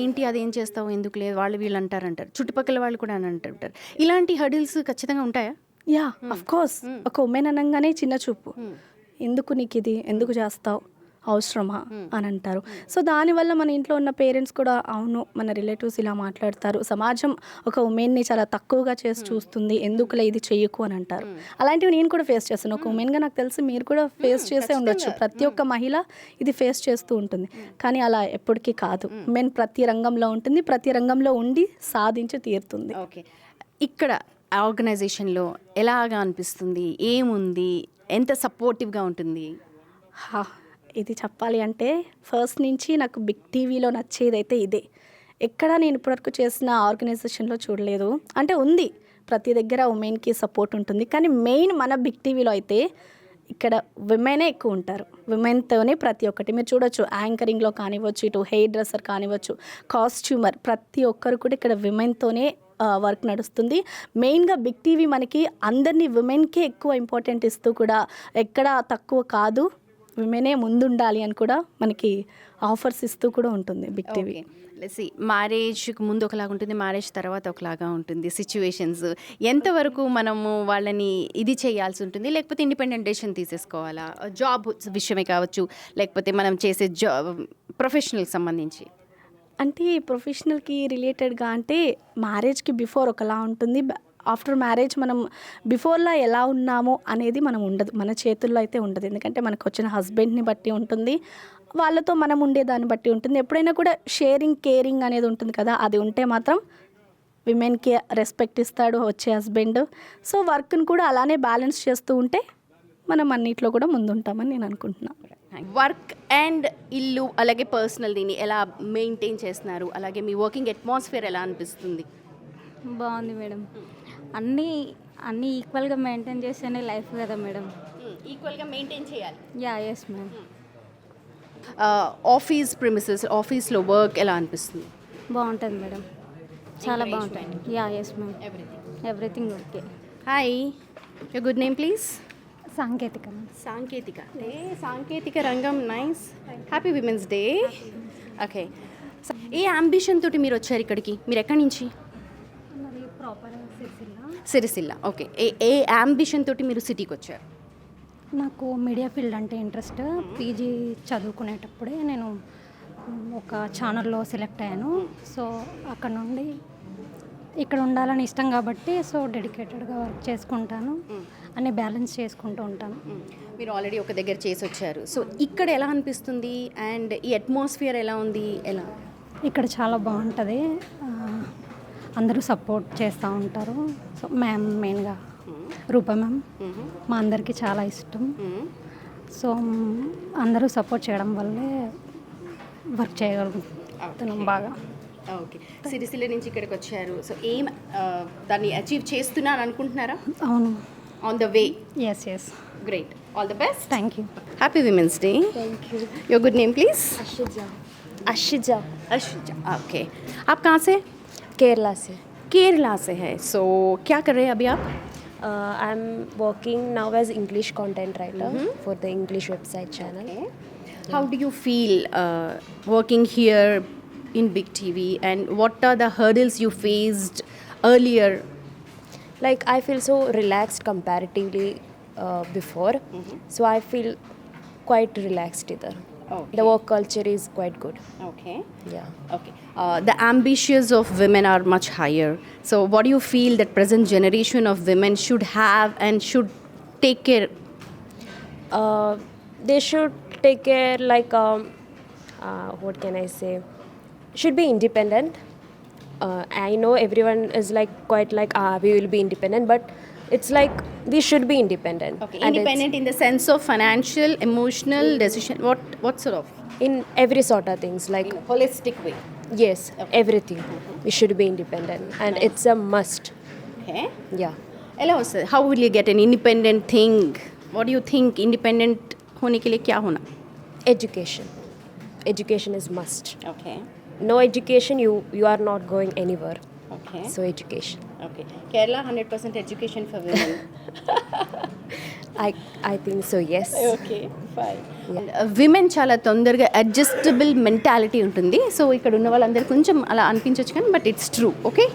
ఏంటి అదేం చేస్తావు, ఎందుకు లేదు, వాళ్ళు వీళ్ళు అంటారు, చుట్టుపక్కల వాళ్ళు కూడా అని అంటుంటారు. ఇలాంటి హడిల్స్ ఖచ్చితంగా ఉంటాయా? Yeah, of course. ఒక ఉమెన్ అనగానే చిన్న చూపు, ఎందుకు నీకు ఇది, ఎందుకు చేస్తావు, అవసరమా అని అంటారు. సో దానివల్ల మన ఇంట్లో ఉన్న పేరెంట్స్ కూడా అవును, మన రిలేటివ్స్ ఇలా మాట్లాడతారు, సమాజం ఒక ఉమెన్ని చాలా తక్కువగా చేసి చూస్తుంది, ఎందుకులే ఇది చెయ్యకు అని అంటారు. అలాంటివి నేను కూడా ఫేస్ చేస్తాను. ఒక ఉమెన్గా నాకు తెలిసి మీరు కూడా ఫేస్ చేసే ఉండొచ్చు. ప్రతి ఒక్క మహిళ ఇది ఫేస్ చేస్తూ ఉంటుంది. కానీ అలా ఎప్పటికీ కాదు. ఉమెన్ ప్రతి రంగంలో ఉంటుంది, ప్రతి రంగంలో ఉండి సాధించి తీరుతుంది. ఓకే, ఇక్కడ ఆర్గనైజేషన్లో ఎలాగా అనిపిస్తుంది, ఏముంది, ఎంత సపోర్టివ్గా ఉంటుంది? ఇది చెప్పాలి అంటే ఫస్ట్ నుంచి నాకు బిగ్ టీవీలో నచ్చేదైతే ఇదే. ఎక్కడ నేను ఇప్పటివరకు చేసిన ఆర్గనైజేషన్లో చూడలేదు. అంటే ఉంది, ప్రతి దగ్గర ఉమెన్కి సపోర్ట్ ఉంటుంది, కానీ మెయిన్ మన బిగ్ టీవీలో అయితే ఇక్కడ విమెనే ఎక్కువ ఉంటారు. విమెన్తోనే ప్రతి ఒక్కటి మీరు చూడొచ్చు. యాంకరింగ్లో కానివ్వచ్చు, ఇటు హెయిర్ డ్రెస్సర్ కానివ్వచ్చు, కాస్ట్యూమర్, ప్రతి ఒక్కరు కూడా ఇక్కడ విమెన్తోనే వర్క్ నడుస్తుంది. మెయిన్గా బిగ్ టీవీ మనకి అందరినీ విమెన్కే ఎక్కువ ఇంపార్టెంట్ ఇస్తూ కూడా ఎక్కడ తక్కువ కాదు, విమెనే ముందుండాలి అని కూడా మనకి ఆఫర్స్ ఇస్తూ కూడా ఉంటుంది బిగ్ టీవీ. మ్యారేజ్కి ముందు ఒకలాగా ఉంటుంది, మ్యారేజ్ తర్వాత ఒకలాగా ఉంటుంది సిచ్యువేషన్స్. ఎంతవరకు మనము వాళ్ళని ఇది చేయాల్సి ఉంటుంది, లేకపోతే ఇండిపెండెంట్ డెసిషన్ తీసేసుకోవాలా? జాబ్ విషయమే కావచ్చు, లేకపోతే మనం చేసే ప్రొఫెషనల్కి సంబంధించి. అంటే ప్రొఫెషనల్కి రిలేటెడ్గా అంటే మ్యారేజ్కి బిఫోర్ ఒకలా ఉంటుంది, ఆఫ్టర్ మ్యారేజ్ మనం బిఫోర్లా ఎలా ఉన్నామో అనేది మనం ఉండదు, మన చేతుల్లో అయితే ఉండదు. ఎందుకంటే మనకు వచ్చిన హస్బెండ్ని బట్టి ఉంటుంది, వాళ్ళతో మనం ఉండేదాన్ని బట్టి ఉంటుంది. ఎప్పుడైనా కూడా షేరింగ్ కేరింగ్ అనేది ఉంటుంది కదా, అది ఉంటే మాత్రం విమెన్కి రెస్పెక్ట్ ఇస్తాడు వచ్చే హస్బెండ్. సో వర్క్ని కూడా అలానే బ్యాలెన్స్ చేస్తూ ఉంటే మనం అన్నిట్లో కూడా ముందుంటామని నేను అనుకుంటున్నాను. వర్క్ అండ్ ఇల్లు అలాగే పర్సనల్ దీన్ని ఎలా మెయింటైన్ చేస్తున్నారు, అలాగే మీ వర్కింగ్ అట్మాస్ఫియర్ ఎలా అనిపిస్తుంది? బాగుంది మేడం. అన్నీ అన్నీ ఈక్వల్గా మెయింటైన్ చేస్తేనే లైఫ్ కదా మేడం. ఈక్వల్గా మెయింటైన్ చేయాలి. Yeah yes madam. Office premises, ఆఫీస్లో వర్క్ ఎలా అనిపిస్తుంది? బాగుంటుంది మేడం, చాలా బాగుంటుంది. Yeah yes ma'am, everything okay. Hi, your good name please? Sanketika. Sanketika. సాంకేతిక రంగం, nice. Happy women's day. Okay, ఏ అంబిషన్ తోటి మీరు వచ్చారు ఇక్కడికి? మీరు ఎక్కడి నుంచి? మరి ప్రాపర్ సిరిసిల్ల. ఓకే, ఏ అంబిషన్ తోటి మీరు సిటీకి వచ్చారు? నాకు మీడియా ఫీల్డ్ అంటే ఇంట్రెస్ట్. పీజీ చదువుకునేటప్పుడే నేను ఒక ఛానల్లో సెలెక్ట్ అయ్యాను. సో అక్కడ నుండి ఇక్కడ ఉండాలని ఇష్టం కాబట్టి సో డెడికేటెడ్గా వర్క్ చేసుకుంటాను, అన్ని బ్యాలెన్స్ చేసుకుంటూ ఉంటాను. మీరు ఆల్రెడీ ఒక దగ్గర చేసి వచ్చారు, సో ఇక్కడ ఎలా అనిపిస్తుంది అండ్ ఈ అట్మాస్ఫియర్ ఎలా ఉంది? ఎలా ఇక్కడ చాలా బాగుంటుంది, అందరూ సపోర్ట్ చేస్తూ ఉంటారు. సో మ్యామ్ మెయిన్గా రూప మ్యామ్ మా అందరికీ చాలా ఇష్టం. సో అందరూ సపోర్ట్ చేయడం వల్లే వర్క్ చేయగలుగుతున్నాం బాగా. ఓకే, సిరిసిల్ల నుంచి ఇక్కడికి వచ్చారు, సో ఏం దాన్ని అచీవ్ చేస్తున్నాను అనుకుంటున్నారా? అవును, on the way. Yes yes. Great. All the best. Thank you. Happy Women's Day. Thank you. Your good name, please? Ashija. Ashija. Ashija. Okay. आप कहाँ से? केरला से. केरला से है. So क्या कर रहे हैं अभी आप? I'm working now as English content writer for the English website channel. Okay. How do you feel working here in Big TV, and what are the hurdles you faced earlier? Like I feel so relaxed comparatively before, so I feel quite relaxed either. Okay. The work culture is quite good. Okay. Yeah. Okay. The ambitions of women are much higher. So what do you feel that present generation of women should have and should take care? They should take care, like what can I say, should be independent. I know everyone is like quite like we will be independent, but it's like we should be independent. Okay. And Independent in the sense of financial, emotional decision. What sort of? in every sort of things, like In a holistic way. yes, everything we should be independent, and it's a must. Okay. Yeah. Hello sir, how will you get an independent thing? What do you think independent होने के लिए क्या होना? Education is must. Okay. No education, you are not going anywhere. Okay. So education. Okay. Kerala 100% education for women. I think so, yes. Okay fine. Women చాలా తొందరగా adjustable mentality ఉంటుంది, so ఇక్కడ ఉన్న వాళ్ళందరూ కొంచెం అలా అనిపించవచ్చు కానీ but it's true. Okay,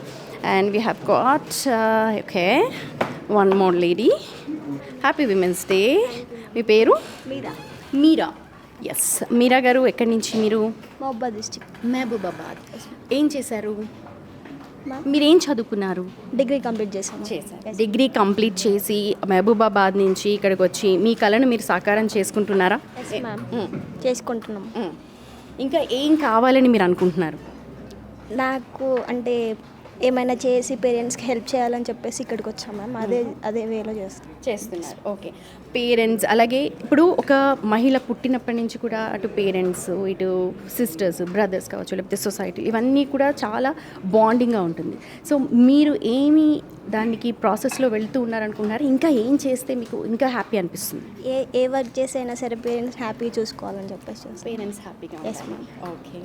and we have got okay one more lady. Happy women's day. మీ పేరు? మీరా. ఎస్, మీరా గారు ఎక్కడి నుంచి మీరు? మహబూబాద్ డిస్ట్రిక్ట్. మహబూబాబాద్. ఏం చేశారు? మీరేం చదువుకున్నారు? డిగ్రీ కంప్లీట్ చేశాను. డిగ్రీ కంప్లీట్ చేసి మహబూబాబాద్ నుంచి ఇక్కడికి వచ్చి మీ కళను మీరు సాకారం చేసుకుంటున్నారా? మ్యామ్ చేసుకుంటున్నాం. ఇంకా ఏం కావాలని మీరు అనుకుంటున్నారు? నాకు అంటే ఏమైనా చేసి పేరెంట్స్కి హెల్ప్ చేయాలని చెప్పేసి ఇక్కడికి వచ్చాం మ్యామ్. అదే వేలో చేస్తున్నారు. ఓకే, పేరెంట్స్ అలాగే ఇప్పుడు ఒక మహిళ పుట్టినప్పటి నుంచి కూడా అటు పేరెంట్స్, ఇటు సిస్టర్స్, బ్రదర్స్ కావచ్చు, లేకపోతే సొసైటీ, ఇవన్నీ కూడా చాలా బాండింగ్గా ఉంటుంది. సో మీరు ఏమి దానికి ప్రాసెస్లో వెళ్తూ ఉన్నారనుకుంటున్నారు? ఇంకా ఏం చేస్తే మీకు ఇంకా హ్యాపీ అనిపిస్తుంది? ఏ వర్క్ చేసి అయినా సరే పేరెంట్స్ హ్యాపీగా చూసుకోవాలని చెప్పేసి పేరెంట్స్ హ్యాపీగా. Yes ma'am. ఓకే.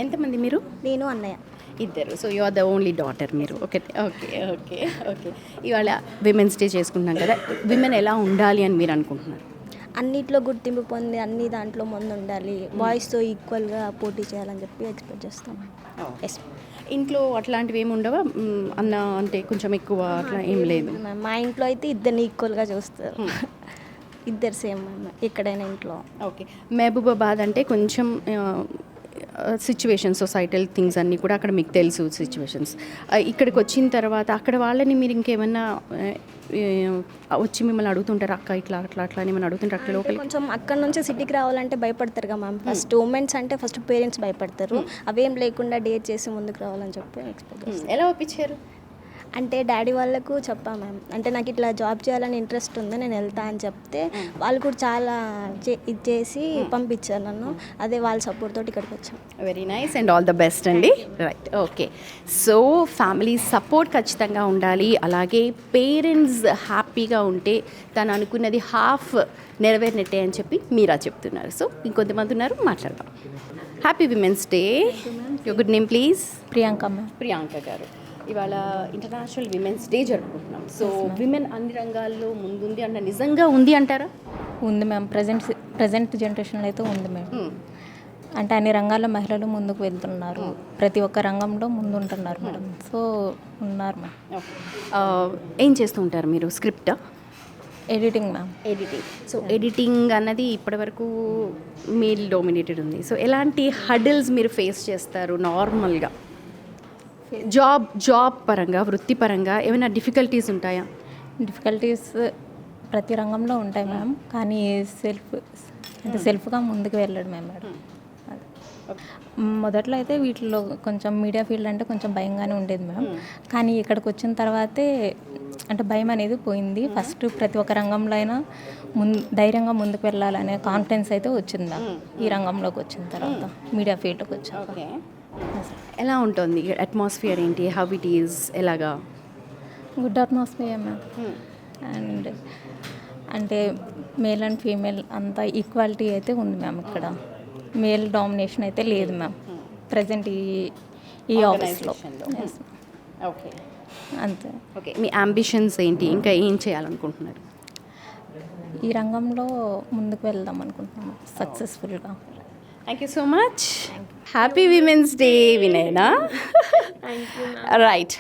ఎంతమంది మీరు? నేను అన్నయ్య ఇద్దరు. So you are the only daughter మీరు. Okay okay okay okay. ఇవాళ విమెన్స్ డే చేసుకుంటున్నాం కదా, విమెన్ ఎలా ఉండాలి అని మీరు అనుకుంటున్నారు? అన్నిట్లో గుర్తింపు పొంది అన్ని దాంట్లో ముందు ఉండాలి, బాయ్స్తో ఈక్వల్గా పోటీ చేయాలని చెప్పి ఎక్స్పెక్ట్ చేస్తాం. ఎస్. ఇంట్లో అట్లాంటివి ఏమి ఉండవా? అన్న అంటే కొంచెం ఎక్కువ అట్లా ఏం లేదు? మా ఇంట్లో అయితే ఇద్దరిని ఈక్వల్గా చూస్తారు, ఇద్దరు సేమ్ ఎక్కడైనా ఇంట్లో. ఓకే. మహబూబాబాద్ అంటే కొంచెం సిచ్యువేషన్ సొసైటల్ థింగ్స్ అన్నీ కూడా అక్కడ మీకు తెలుసు సిచ్యువేషన్స్. ఇక్కడికి వచ్చిన తర్వాత అక్కడ వాళ్ళని మీరు ఇంకేమన్నా వచ్చి మిమ్మల్ని అడుగుతుంటారు, అక్క ఇట్లా అట్లా అట్లా అని మనం అడుగుతుంటారు అక్కడ లోపల? కొంచెం అక్కడ నుంచి సిటీకి రావాలంటే భయపడతారు కదా మ్యామ్. ఫస్ట్ ఉమెన్స్ అంటే ఫస్ట్ పేరెంట్స్ భయపడతారు. అవేం లేకుండా డేట్ చేసి ముందుకు రావాలని చెప్పి ఎక్స్పెక్ట్ చేస్తారు. ఎలా ఒప్పించారు? అంటే డాడీ వాళ్ళకు చెప్పా మ్యామ్, అంటే నాకు ఇట్లా జాబ్ చేయాలని ఇంట్రెస్ట్ ఉంది, నేను వెళ్తా అని చెప్తే వాళ్ళు కూడా చాలా ఇది చేసి పంపించారు నన్ను. అదే వాళ్ళ సపోర్ట్ తోటి ఇక్కడికి వచ్చాం. Very nice and all the best అండి. Right, okay. So family support ఖచ్చితంగా ఉండాలి, అలాగే పేరెంట్స్ హ్యాపీగా ఉంటే తను అనుకున్నది హాఫ్ నెరవేరినట్టే అని చెప్పి మీరా చెప్తున్నారు. సో ఇంకొంతమంది ఉన్నారు, మాట్లాడదాం. Happy women's day. Your good name please? Priyanka ma'am. Priyanka గారు, ఇవాళ ఇంటర్నేషనల్ విమెన్స్ డే జరుపుకుంటున్నాం. సో విమెన్ అన్ని రంగాల్లో ముందుంది అన్న నిజంగా ఉంది అంటారా? ఉంది మ్యామ్. ప్రజెంట్ జనరేషన్లో అయితే ఉంది మ్యామ్. అంటే అన్ని రంగాల్లో మహిళలు ముందుకు వెళ్తున్నారు, ప్రతి ఒక్క రంగంలో ముందుంటున్నారు మేడం. సో ఉన్నారు మ్యామ్. ఏం చేస్తూ ఉంటారు మీరు? స్క్రిప్టా? Editing ma'am. Editing. So editing అన్నది ఇప్పటివరకు మేల్ డోమినేటెడ్ ఉంది. సో ఎలాంటి హడిల్స్ మీరు ఫేస్ చేస్తారు నార్మల్గా? జాబ్ పరంగా, వృత్తిపరంగా ఏమైనా డిఫికల్టీస్ ఉంటాయా? డిఫికల్టీస్ ప్రతి రంగంలో ఉంటాయి మ్యామ్, కానీ సెల్ఫ్గా ముందుకు వెళ్ళడమే మేడం. మొదట్లో అయితే వీటిలో కొంచెం మీడియా ఫీల్డ్ అంటే కొంచెం భయంగానే ఉండేది మ్యామ్, కానీ ఇక్కడికి వచ్చిన తర్వాతే అంటే భయం అనేది పోయింది. ఫస్ట్ ప్రతి ఒక్క రంగంలో అయినా ధైర్యంగా ముందుకు వెళ్ళాలనే కాన్ఫిడెన్స్ అయితే వచ్చింది మ్యామ్ ఈ రంగంలోకి వచ్చిన తర్వాత, మీడియా ఫీల్డ్కి వచ్చాక. ఓకే, ఎలా ఉంటుంది అట్మాస్ఫియర్ ఏంటి, హౌ ఇట్ ఈజ్, ఎలాగా? Good atmosphere ma'am. అండ్ అంటే మేల్ అండ్ ఫీమేల్ అంతా ఈక్వాలిటీ అయితే ఉంది మ్యామ్. ఇక్కడ మేల్ డామినేషన్ అయితే లేదు మ్యామ్ ప్రజెంట్ ఈ ఆఫీస్లో. ఓకే, అంతే. ఓకే, మీ అంబిషన్స్ ఏంటి, ఇంకా ఏం చేయాలనుకుంటున్నారు? ఈ రంగంలో ముందుకు వెళ్దాం అనుకుంటున్నాము సక్సెస్ఫుల్గా. Thank you so much. Happy women's day వినయనా. రైట్,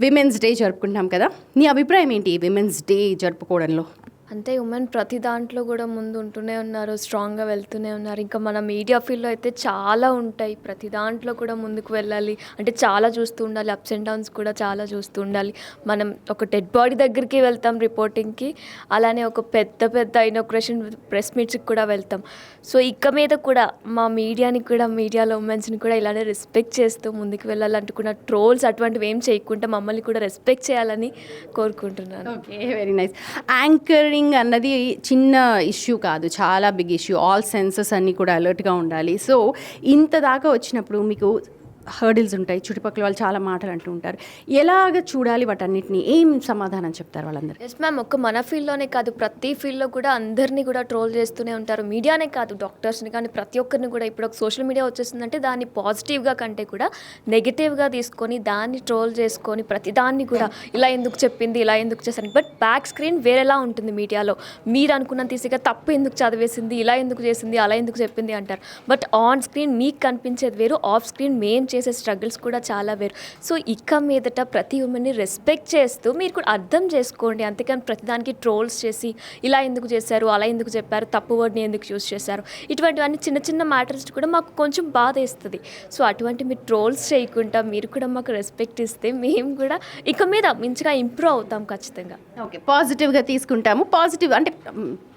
విమెన్స్ డే జరుపుకుంటాం కదా, నీ అభిప్రాయం ఏంటి విమెన్స్ డే జరుపుకోవడంలో? అంటే ఉమెన్ ప్రతి దాంట్లో కూడా ముందు ఉంటూనే ఉన్నారు, స్ట్రాంగ్గా వెళ్తూనే ఉన్నారు. ఇంకా మన మీడియా ఫీల్డ్లో అయితే చాలా ఉంటాయి, ప్రతి దాంట్లో కూడా ముందుకు వెళ్ళాలి అంటే చాలా చూస్తూ ఉండాలి, అప్స్ అండ్ డౌన్స్ కూడా చాలా చూస్తూ ఉండాలి. మనం ఒక డెడ్ బాడీ దగ్గరికి వెళ్తాం రిపోర్టింగ్కి, అలానే ఒక పెద్ద ఇనాగ్రేషన్ ప్రెస్ మీట్స్కి కూడా వెళ్తాం. సో ఇక మీద కూడా మా మీడియాని కూడా, మీడియాలో ఉమెన్స్ని కూడా ఇలానే రెస్పెక్ట్ చేస్తూ ముందుకు వెళ్ళాలనుకున్న ట్రోల్స్ అటువంటివి ఏం చేయకుండా మమ్మల్ని కూడా రెస్పెక్ట్ చేయాలని కోరుకుంటున్నాను. Okay, very nice. యాంకరింగ్ అన్నది చిన్న ఇష్యూ కాదు, చాలా బిగ్ ఇష్యూ. ఆల్ సెన్సెస్ అన్నీ కూడా అలర్ట్గా ఉండాలి. సో ఇంత దాకా వచ్చినప్పుడు మీకు హర్డిల్స్ ఉంటాయి, చుట్టుపక్కల వాళ్ళు చాలా మాటలు అంటూ ఉంటారు. ఎలాగ చూడాలి వాటన్నిటిని? ఏం సమాధానం చెప్తారు వాళ్ళందరూ? ఎస్ మ్యామ్, ఒక్క మన ఫీల్డ్లోనే కాదు, ప్రతి ఫీల్డ్లో కూడా అందరినీ కూడా ట్రోల్ చేస్తూనే ఉంటారు. మీడియానే కాదు, డాక్టర్స్ని కానీ ప్రతి ఒక్కరిని కూడా. ఇప్పుడు ఒక సోషల్ మీడియా వచ్చేసిందంటే దాన్ని పాజిటివ్గా కంటే కూడా నెగిటివ్గా తీసుకొని దాన్ని ట్రోల్ చేసుకొని ప్రతి దాన్ని కూడా ఇలా ఎందుకు చెప్పింది, ఇలా ఎందుకు చేశారు. బట్ బ్యాక్ స్క్రీన్ వేరేలా ఉంటుంది మీడియాలో. మీరు అనుకున్నంత ఈజీగా తప్పు ఎందుకు చదివేసింది, ఇలా ఎందుకు చేసింది, అలా ఎందుకు చెప్పింది అంటారు. బట్ ఆన్ స్క్రీన్ మీకు కనిపించేది వేరు, ఆఫ్ స్క్రీన్ మేము చేసే స్ట్రగుల్స్ కూడా చాలా వేరు. సో ఇక మీదట ప్రతి ఉమెన్ని రెస్పెక్ట్ చేస్తూ మీరు కూడా అర్థం చేసుకోండి. అంతేకాని ప్రతిదానికి ట్రోల్స్ చేసి ఇలా ఎందుకు చేశారు, అలా ఎందుకు చెప్పారు, తప్పు వర్డ్ని ఎందుకు యూజ్ చేశారు, ఇటువంటివన్నీ చిన్న మ్యాటర్స్ కూడా మాకు కొంచెం బాధ వేస్తుంది. సో అటువంటి మీరు ట్రోల్స్ చేయకుండా మీరు కూడా మాకు రెస్పెక్ట్ ఇస్తే మేము కూడా ఇక మీద మంచిగా ఇంప్రూవ్ అవుతాం ఖచ్చితంగా. ఓకే, పాజిటివ్గా తీసుకుంటాము. పాజిటివ్ అంటే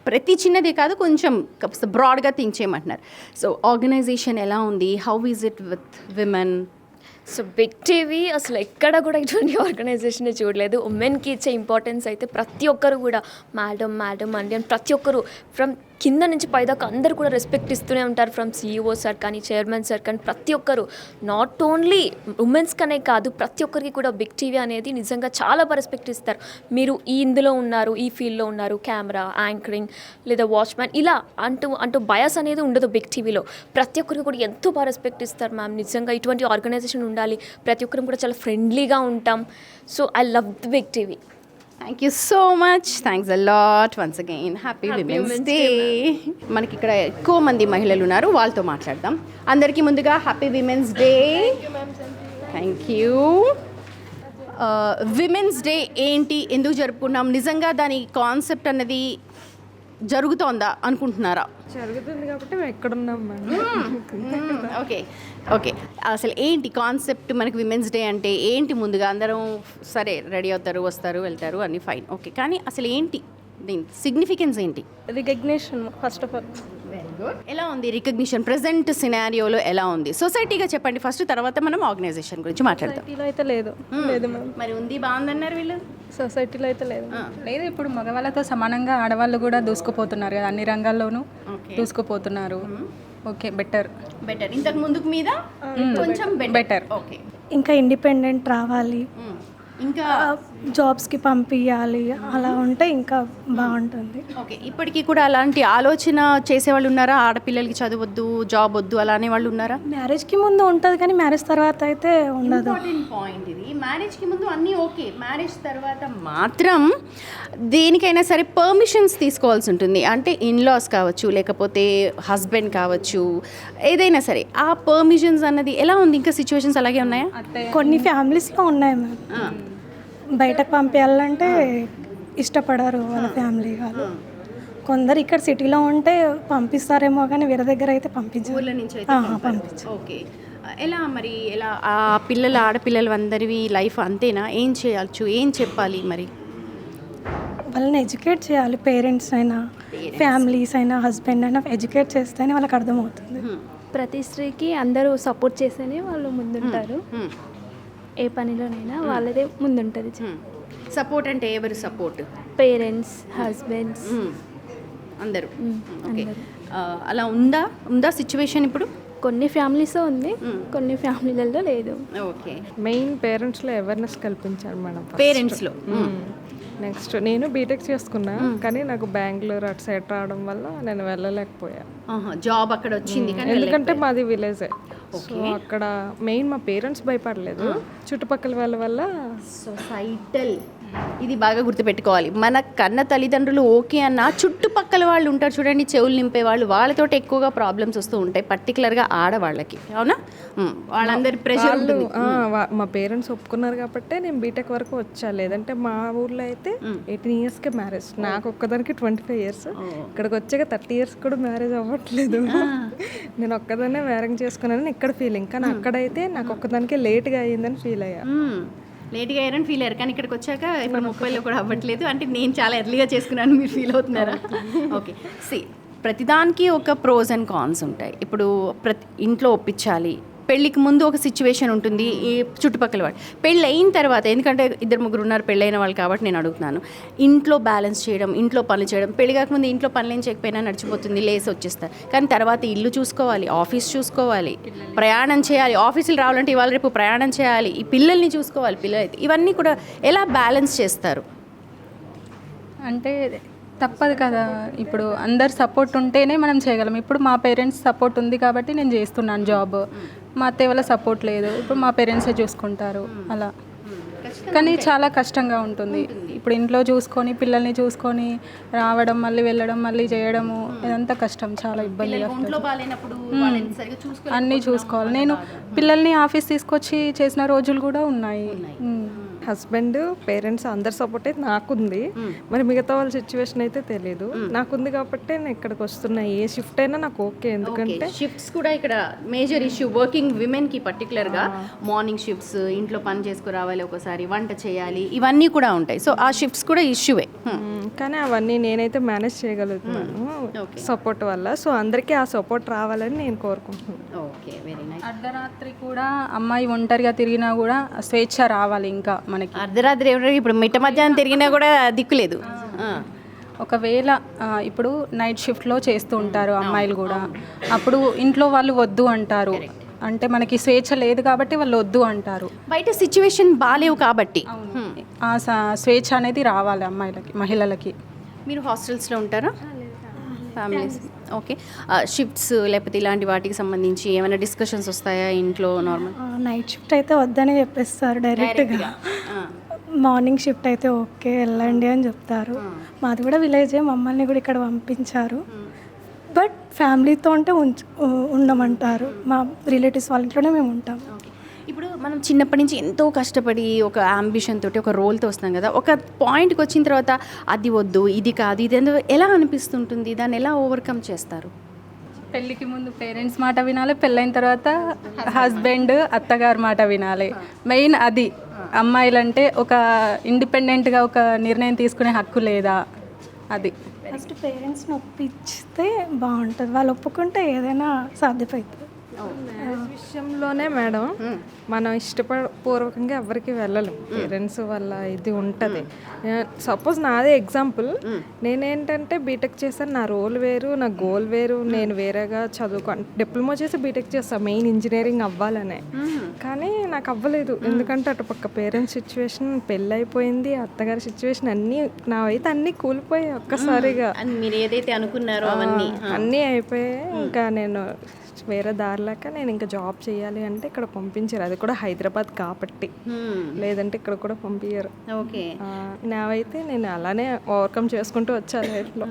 ప్రతి చిన్నదే కాదు, కొంచెం బ్రాడ్గా థింక్ చేయమంటున్నారు. సో ఆర్గనైజేషన్ ఎలా ఉంది, how is it with women? So big TV అసలు ఎక్కడ కూడా ఇటువంటి ఆర్గనైజేషన్ చూడలేదు. ఉమెన్కి ఇచ్చే ఇంపార్టెన్స్ అయితే ప్రతి ఒక్కరు కూడా మేడం అండి అని ప్రతి ఒక్కరు ఫ్రమ్ కింద నుంచి పైదాకా అందరూ కూడా రెస్పెక్ట్ ఇస్తూనే ఉంటారు. ఫ్రమ్ CEO సార్ కానీ, చైర్మన్ సార్ కానీ, ప్రతి ఒక్కరు నాట్ ఓన్లీ ఉమెన్స్ కనే కాదు ప్రతి ఒక్కరికి కూడా బిగ్ టీవీ అనేది నిజంగా చాలా బాగా రెస్పెక్ట్ ఇస్తారు. మీరు ఇందులో ఉన్నారు, ఈ ఫీల్డ్లో ఉన్నారు, కెమెరా, యాంకరింగ్ లేదా వాచ్మ్యాన్ ఇలా అంటూ బయాస్ అనేది ఉండదు బిగ్ టీవీలో. ప్రతి ఒక్కరికి కూడా ఎంతో బాగా రెస్పెక్ట్ ఇస్తారు మ్యామ్. నిజంగా ఇటువంటి ఆర్గనైజేషన్ ఉండాలి. ప్రతి ఒక్కరం కూడా చాలా ఫ్రెండ్లీగా ఉంటాం. So I love the big TV. Thank you so much. Thanks a lot once again. Happy women's day. మనకి ఇక్కడ ఎక్కువ మంది మహిళలు ఉన్నారు, వాళ్ళతో మాట్లాడదాం. అందరికీ ముందుగా happy women's day. Thank you. Women's day ఏంటి, ఎందుకు జరుపుకున్నాం, నిజంగా దాని కాన్సెప్ట్ అన్నది జరుగుతోందా అనుకుంటున్నారా? జరుగుతుంది కాబట్టి మేము ఎక్కడున్నాం మేడం. ఓకే ఓకే, అసలు ఏంటి కాన్సెప్ట్ మనకి విమెన్స్ డే అంటే ఏంటి? ముందుగా అందరం సరే రెడీ అవుతారు, వస్తారు, వెళ్తారు, అన్నీ ఫైన్, ఓకే. కానీ అసలు ఏంటి దీని సిగ్నిఫికెన్స్ ఏంటి? Recognition first of all. Very good. ఎలా ఉంది రికగ్నిషన్ ప్రజెంట్ సినారియోలో? ఎలా ఉంది సొసైటీగా చెప్పండి ఫస్ట్, తర్వాత మనం ఆర్గనైజేషన్ గురించి మాట్లాడతాం. సొసైటీలో అయితే లేదు లేదు మ్యామ్. మరి ఉంది, బాగుందన్నారు వీళ్ళు. సొసైటీలో అయితే లేదు. లేదు, ఇప్పుడు మగవాళ్ళతో సమానంగా ఆడవాళ్ళు కూడా దూసుకుపోతున్నారు కదా, అన్ని రంగాల్లోనూ దూసుకుపోతున్నారు. Okay, better. ఇంతకు ముందుకు మీద కొంచెం బెటర్. ఓకే, ఇంకా ఇండిపెండెంట్ రావాలి, ఇంకా జాబ్స్కి పంపించాలి, అలా ఉంటే ఇంకా బాగుంటుంది. ఓకే, ఇప్పటికీ కూడా అలాంటి ఆలోచన చేసేవాళ్ళు ఉన్నారా? ఆడపిల్లలకి చదవద్దు, జాబ్ వద్దు అలా అనే వాళ్ళు ఉన్నారా? మ్యారేజ్కి ముందు ఉంటుంది కానీ మ్యారేజ్ తర్వాత అయితే ఉండదు. ఇంపార్టెంట్ పాయింట్ ఇది. మ్యారేజ్కి ముందు అన్నీ ఓకే, మ్యారేజ్ తర్వాత మాత్రం దేనికైనా సరే పర్మిషన్స్ తీసుకోవాల్సి ఉంటుంది. అంటే ఇన్లాస్ కావచ్చు, లేకపోతే హస్బెండ్ కావచ్చు, ఏదైనా సరే ఆ పర్మిషన్స్ అన్నది ఎలా ఉంది? ఇంకా సిచ్యువేషన్స్ అలాగే ఉన్నాయా? కొన్ని ఫ్యామిలీస్లో ఉన్నాయి మ్యామ్. బయటకు పంపించాలంటే ఇష్టపడరు వాళ్ళ ఫ్యామిలీ వాళ్ళు. కొందరు ఇక్కడ సిటీలో ఉంటే పంపిస్తారేమో కానీ వేరే దగ్గర అయితే పంపించారు. ఊర్ల నుంచి అయితే పంపించారు. ఓకే, ఎలా మరి? ఎలా ఆ పిల్లలు, ఆడపిల్లలు అందరివి లైఫ్ అంతేనా? ఏం చేయవచ్చు, ఏం చెప్పాలి మరి? వాళ్ళని ఎడ్యుకేట్ చేయాలి. పేరెంట్స్ అయినా, ఫ్యామిలీస్ అయినా, హస్బెండ్ అయినా ఎడ్యుకేట్ చేస్తేనే వాళ్ళకి అర్థమవుతుంది. ప్రతి స్త్రీకి అందరూ సపోర్ట్ చేస్తేనే వాళ్ళు ముందుంటారు. ఏ పనిలోనైనా వాళ్ళదే ముందుంటుంది. సపోర్ట్ అంటే ఎవరు సపోర్ట్? పేరెంట్స్, హస్బెండ్స్, అందరూ. ఓకే, అలా ఉందా సిచ్యువేషన్ ఇప్పుడు? కొన్ని ఫ్యామిలీస్లో ఉంది, కొన్ని ఫ్యామిలీలలో లేదు. ఓకే, మెయిన్ పేరెంట్స్లో అవేర్నెస్ కల్పించారు మేడం. పేరెంట్స్లో. నెక్స్ట్ నేను బీటెక్ చేసుకున్నా, కానీ నాకు బెంగళూరు అటు సైడ్ రావడం వల్ల నేను వెళ్ళలేకపోయా. జాబ్ అక్కడ వచ్చింది ఎందుకంటే మాది విలేజే. సో అక్కడ మెయిన్ మా పేరెంట్స్ భయపడలేదు, చుట్టుపక్కల వాళ్ళ వల్ల. సొసైటల్ ఇది బాగా గుర్తుపెట్టుకోవాలి. మన కన్న తల్లిదండ్రులు ఓకే అన్న చుట్టుపక్కల వాళ్ళు ఉంటారు చూడండి, చెవులు నింపే వాళ్ళు, వాళ్ళతో ఎక్కువగా ప్రాబ్లమ్స్ వస్తూ ఉంటాయి, పర్టికులర్గా ఆడవాళ్ళకి. అవునా? వాళ్ళందరి ప్రెషర్ ఉంటుంది. మా పేరెంట్స్ ఒప్పుకున్నారు కాబట్టి నేను బీటెక్ వరకు వచ్చా. లేదంటే మా ఊర్లో అయితే 18 yearsకే మ్యారేజ్, నాకు ఒక్కదానికి 25 years. ఇక్కడికి వచ్చాక 30 years కూడా మ్యారేజ్ అవ్వట్లేదు. నేను ఒక్కదాన్నే మ్యారేజ్ చేసుకున్నానని ఇక్కడ ఫీలింగ్, కానీ అక్కడైతే నాకు ఒక్కదానికే లేట్గా అయ్యిందని ఫీల్ అయ్యా. లేట్గా అయ్యారని ఫీల్ అయ్యారు, కానీ ఇక్కడికి వచ్చాక ఇప్పుడు 30లో కూడా అవ్వట్లేదు అంటే నేను చాలా ఎర్లీగా చేసుకున్నాను, మీరు ఫీల్ అవుతున్నారా? ఓకే, ప్రతిదానికి ఒక ప్రోస్ అండ్ కాన్స్ ఉంటాయి. ఇప్పుడు ఇంట్లో ఒప్పించాలి, పెళ్ళికి ముందు ఒక సిచ్యువేషన్ ఉంటుంది, ఈ చుట్టుపక్కల వాళ్ళు. పెళ్ళి అయిన తర్వాత, ఎందుకంటే 2-3 ఉన్నారు పెళ్ళైన వాళ్ళు కాబట్టి నేను అడుగుతున్నాను, ఇంట్లో బ్యాలెన్స్ చేయడం, ఇంట్లో పనులు చేయడం. పెళ్ళి కాకముందు ఇంట్లో పనులు ఏం చేయకపోయినా నడిచిపోతుంది, లేసి వచ్చేస్తారు. కానీ తర్వాత ఇల్లు చూసుకోవాలి, ఆఫీస్ చూసుకోవాలి, ప్రయాణం చేయాలి, ఆఫీసులు రావాలంటే ఇవాళ రేపు ప్రయాణం చేయాలి, ఈ పిల్లల్ని చూసుకోవాలి. పిల్లలైతే ఇవన్నీ కూడా ఎలా బ్యాలెన్స్ చేస్తారు? అంటే తప్పదు కదా, ఇప్పుడు అందరు సపోర్ట్ ఉంటేనే మనం చేయగలం. ఇప్పుడు మా పేరెంట్స్ సపోర్ట్ ఉంది కాబట్టి నేను చేస్తున్నాను జాబ్. మా అత్తయ్య వాళ్ళ సపోర్ట్ లేదు, ఇప్పుడు మా పేరెంట్సే చూసుకుంటారు అలా. కానీ చాలా కష్టంగా ఉంటుంది. ఇప్పుడు ఇంట్లో చూసుకొని, పిల్లల్ని చూసుకొని రావడం, మళ్ళీ వెళ్ళడం, మళ్ళీ చేయడము, ఇదంతా కష్టం, చాలా ఇబ్బందిగా. అన్నీ చూసుకోవాలి. నేను పిల్లల్ని ఆఫీస్ తీసుకొచ్చి చేసిన రోజులు కూడా ఉన్నాయి. హస్బెండ్, పేరెంట్స్ అందరు సపోర్ట్ అయితే నాకుంది. మరి మిగతా వాళ్ళ సిచ్యువేషన్ అయితే తెలియదు. నాకుంది కాబట్టి నేను ఇక్కడికి వస్తున్నా. ఏ షిఫ్ట్ అయినా నాకు ఓకే, ఎందుకంటే షిఫ్ట్స్ కూడా ఇక్కడ మేజర్ ఇష్యూ. వర్కింగ్ విమెన్కి పర్టికులర్గా మార్నింగ్ షిఫ్ట్స్, ఇంట్లో పని చేసుకురావాలి, ఒకసారి వంట చేయాలి, ఇవన్నీ కూడా ఉంటాయి. సో ఆ షిఫ్ట్స్ కూడా ఇష్యూవే. కానీ అవన్నీ నేనైతే మేనేజ్ చేయగలుగుతున్నాను సపోర్ట్ వల్ల. సో అందరికీ ఆ సపోర్ట్ రావాలని నేను కోరుకుంటున్నాను. Okay, very nice. అర్ధరాత్రి కూడా అమ్మాయి ఒంటరిగా తిరిగినా కూడా స్వేచ్ఛ రావాలి. ఇంకా మనకి అర్ధరాత్రి ఇప్పుడు మిట్ట మధ్యాహ్నం తిరిగినా కూడా దిక్కులేదు. ఒకవేళ ఇప్పుడు నైట్ షిఫ్ట్లో చేస్తూ ఉంటారు అమ్మాయిలు కూడా, అప్పుడు ఇంట్లో వాళ్ళు వద్దు అంటారు. అంటే మనకి స్వేచ్ఛ లేదు కాబట్టి వాళ్ళు వద్దు అంటారు, బయట సిచ్యువేషన్ బాగాలేవు కాబట్టి. ఆ స్వేచ్ఛ అనేది రావాలి అమ్మాయిలకి, మహిళలకి. మీరు హాస్టల్స్లో ఉంటారా? ఫ్యామిలీస్. ఓకే, షిఫ్ట్స్ లేకపోతే ఇలాంటి వాటికి సంబంధించి ఏమైనా డిస్కషన్స్ వస్తాయా ఇంట్లో? నార్మల్ నైట్ షిఫ్ట్ అయితే వద్దని చెప్పేస్తారు డైరెక్ట్గా. మార్నింగ్ షిఫ్ట్ అయితే ఓకే వెళ్ళండి అని చెప్తారు. మాది కూడా విలేజే, మమ్మల్ని కూడా ఇక్కడ పంపించారు. బట్ ఫ్యామిలీతో అంటే ఉండమంటారు. మా రిలేటివ్స్ వాళ్ళ ఇంట్లోనే మేము ఉంటాం. ఇప్పుడు మనం చిన్నప్పటి నుంచి ఎంతో కష్టపడి ఒక అంబిషన్ తోటి ఒక రోల్తో వస్తాం కదా, ఒక పాయింట్కి వచ్చిన తర్వాత అది వద్దు ఇది కాదు ఇది ఎందుకు ఎలా అనిపిస్తుంటుంది, దాన్ని ఎలా ఓవర్కమ్ చేస్తారు? పెళ్ళికి ముందు పేరెంట్స్ మాట వినాలి, పెళ్ళైన తర్వాత హస్బెండ్ అత్తగారి మాట వినాలి. మెయిన్ అది. అమ్మాయిలంటే ఒక ఇండిపెండెంట్గా ఒక నిర్ణయం తీసుకునే హక్కు లేదా, అది. ఫస్ట్ పేరెంట్స్ని ఒప్పించితే బాగుంటుంది, వాళ్ళు ఒప్పుకుంటే ఏదైనా సాధ్యపడుతుంది. విషయంలోనే మేడం మనం ఇష్టపూర్వకంగా ఎవరికి వెళ్ళలేం, పేరెంట్స్ వల్ల ఇది ఉంటుంది. సపోజ్ నాదే ఎగ్జాంపుల్, నేనేంటంటే బీటెక్ చేశాను, నా రోల్ వేరు, నా గోల్ వేరు, నేను వేరేగా డిప్లొమా చేసి బీటెక్ చేస్తాను మెయిన్ ఇంజనీరింగ్ అవ్వాలనే. కానీ నాకు అవ్వలేదు, ఎందుకంటే అటుపక్క పేరెంట్స్ సిచ్యువేషన్, పెళ్ళి అయిపోయింది, అత్తగారి సిచ్యువేషన్ అన్నీ నావైతే అన్నీ కూలిపోయాయి ఒక్కసారిగా. మీరు ఏదైతే అనుకున్నారో అవన్నీ అన్నీ అయిపోయాయి. ఇంకా నేను వేరే దారిలాక నేను ఇంకా జాబ్ చేయాలి అంటే ఇక్కడ పంపించారు, అది కూడా హైదరాబాద్ కాబట్టి, లేదంటే ఇక్కడ కూడా పంపించారు. ఓకే. నావైతే నేను అలానే ఓవర్కమ్ చేసుకుంటూ వచ్చాను లైఫ్లో.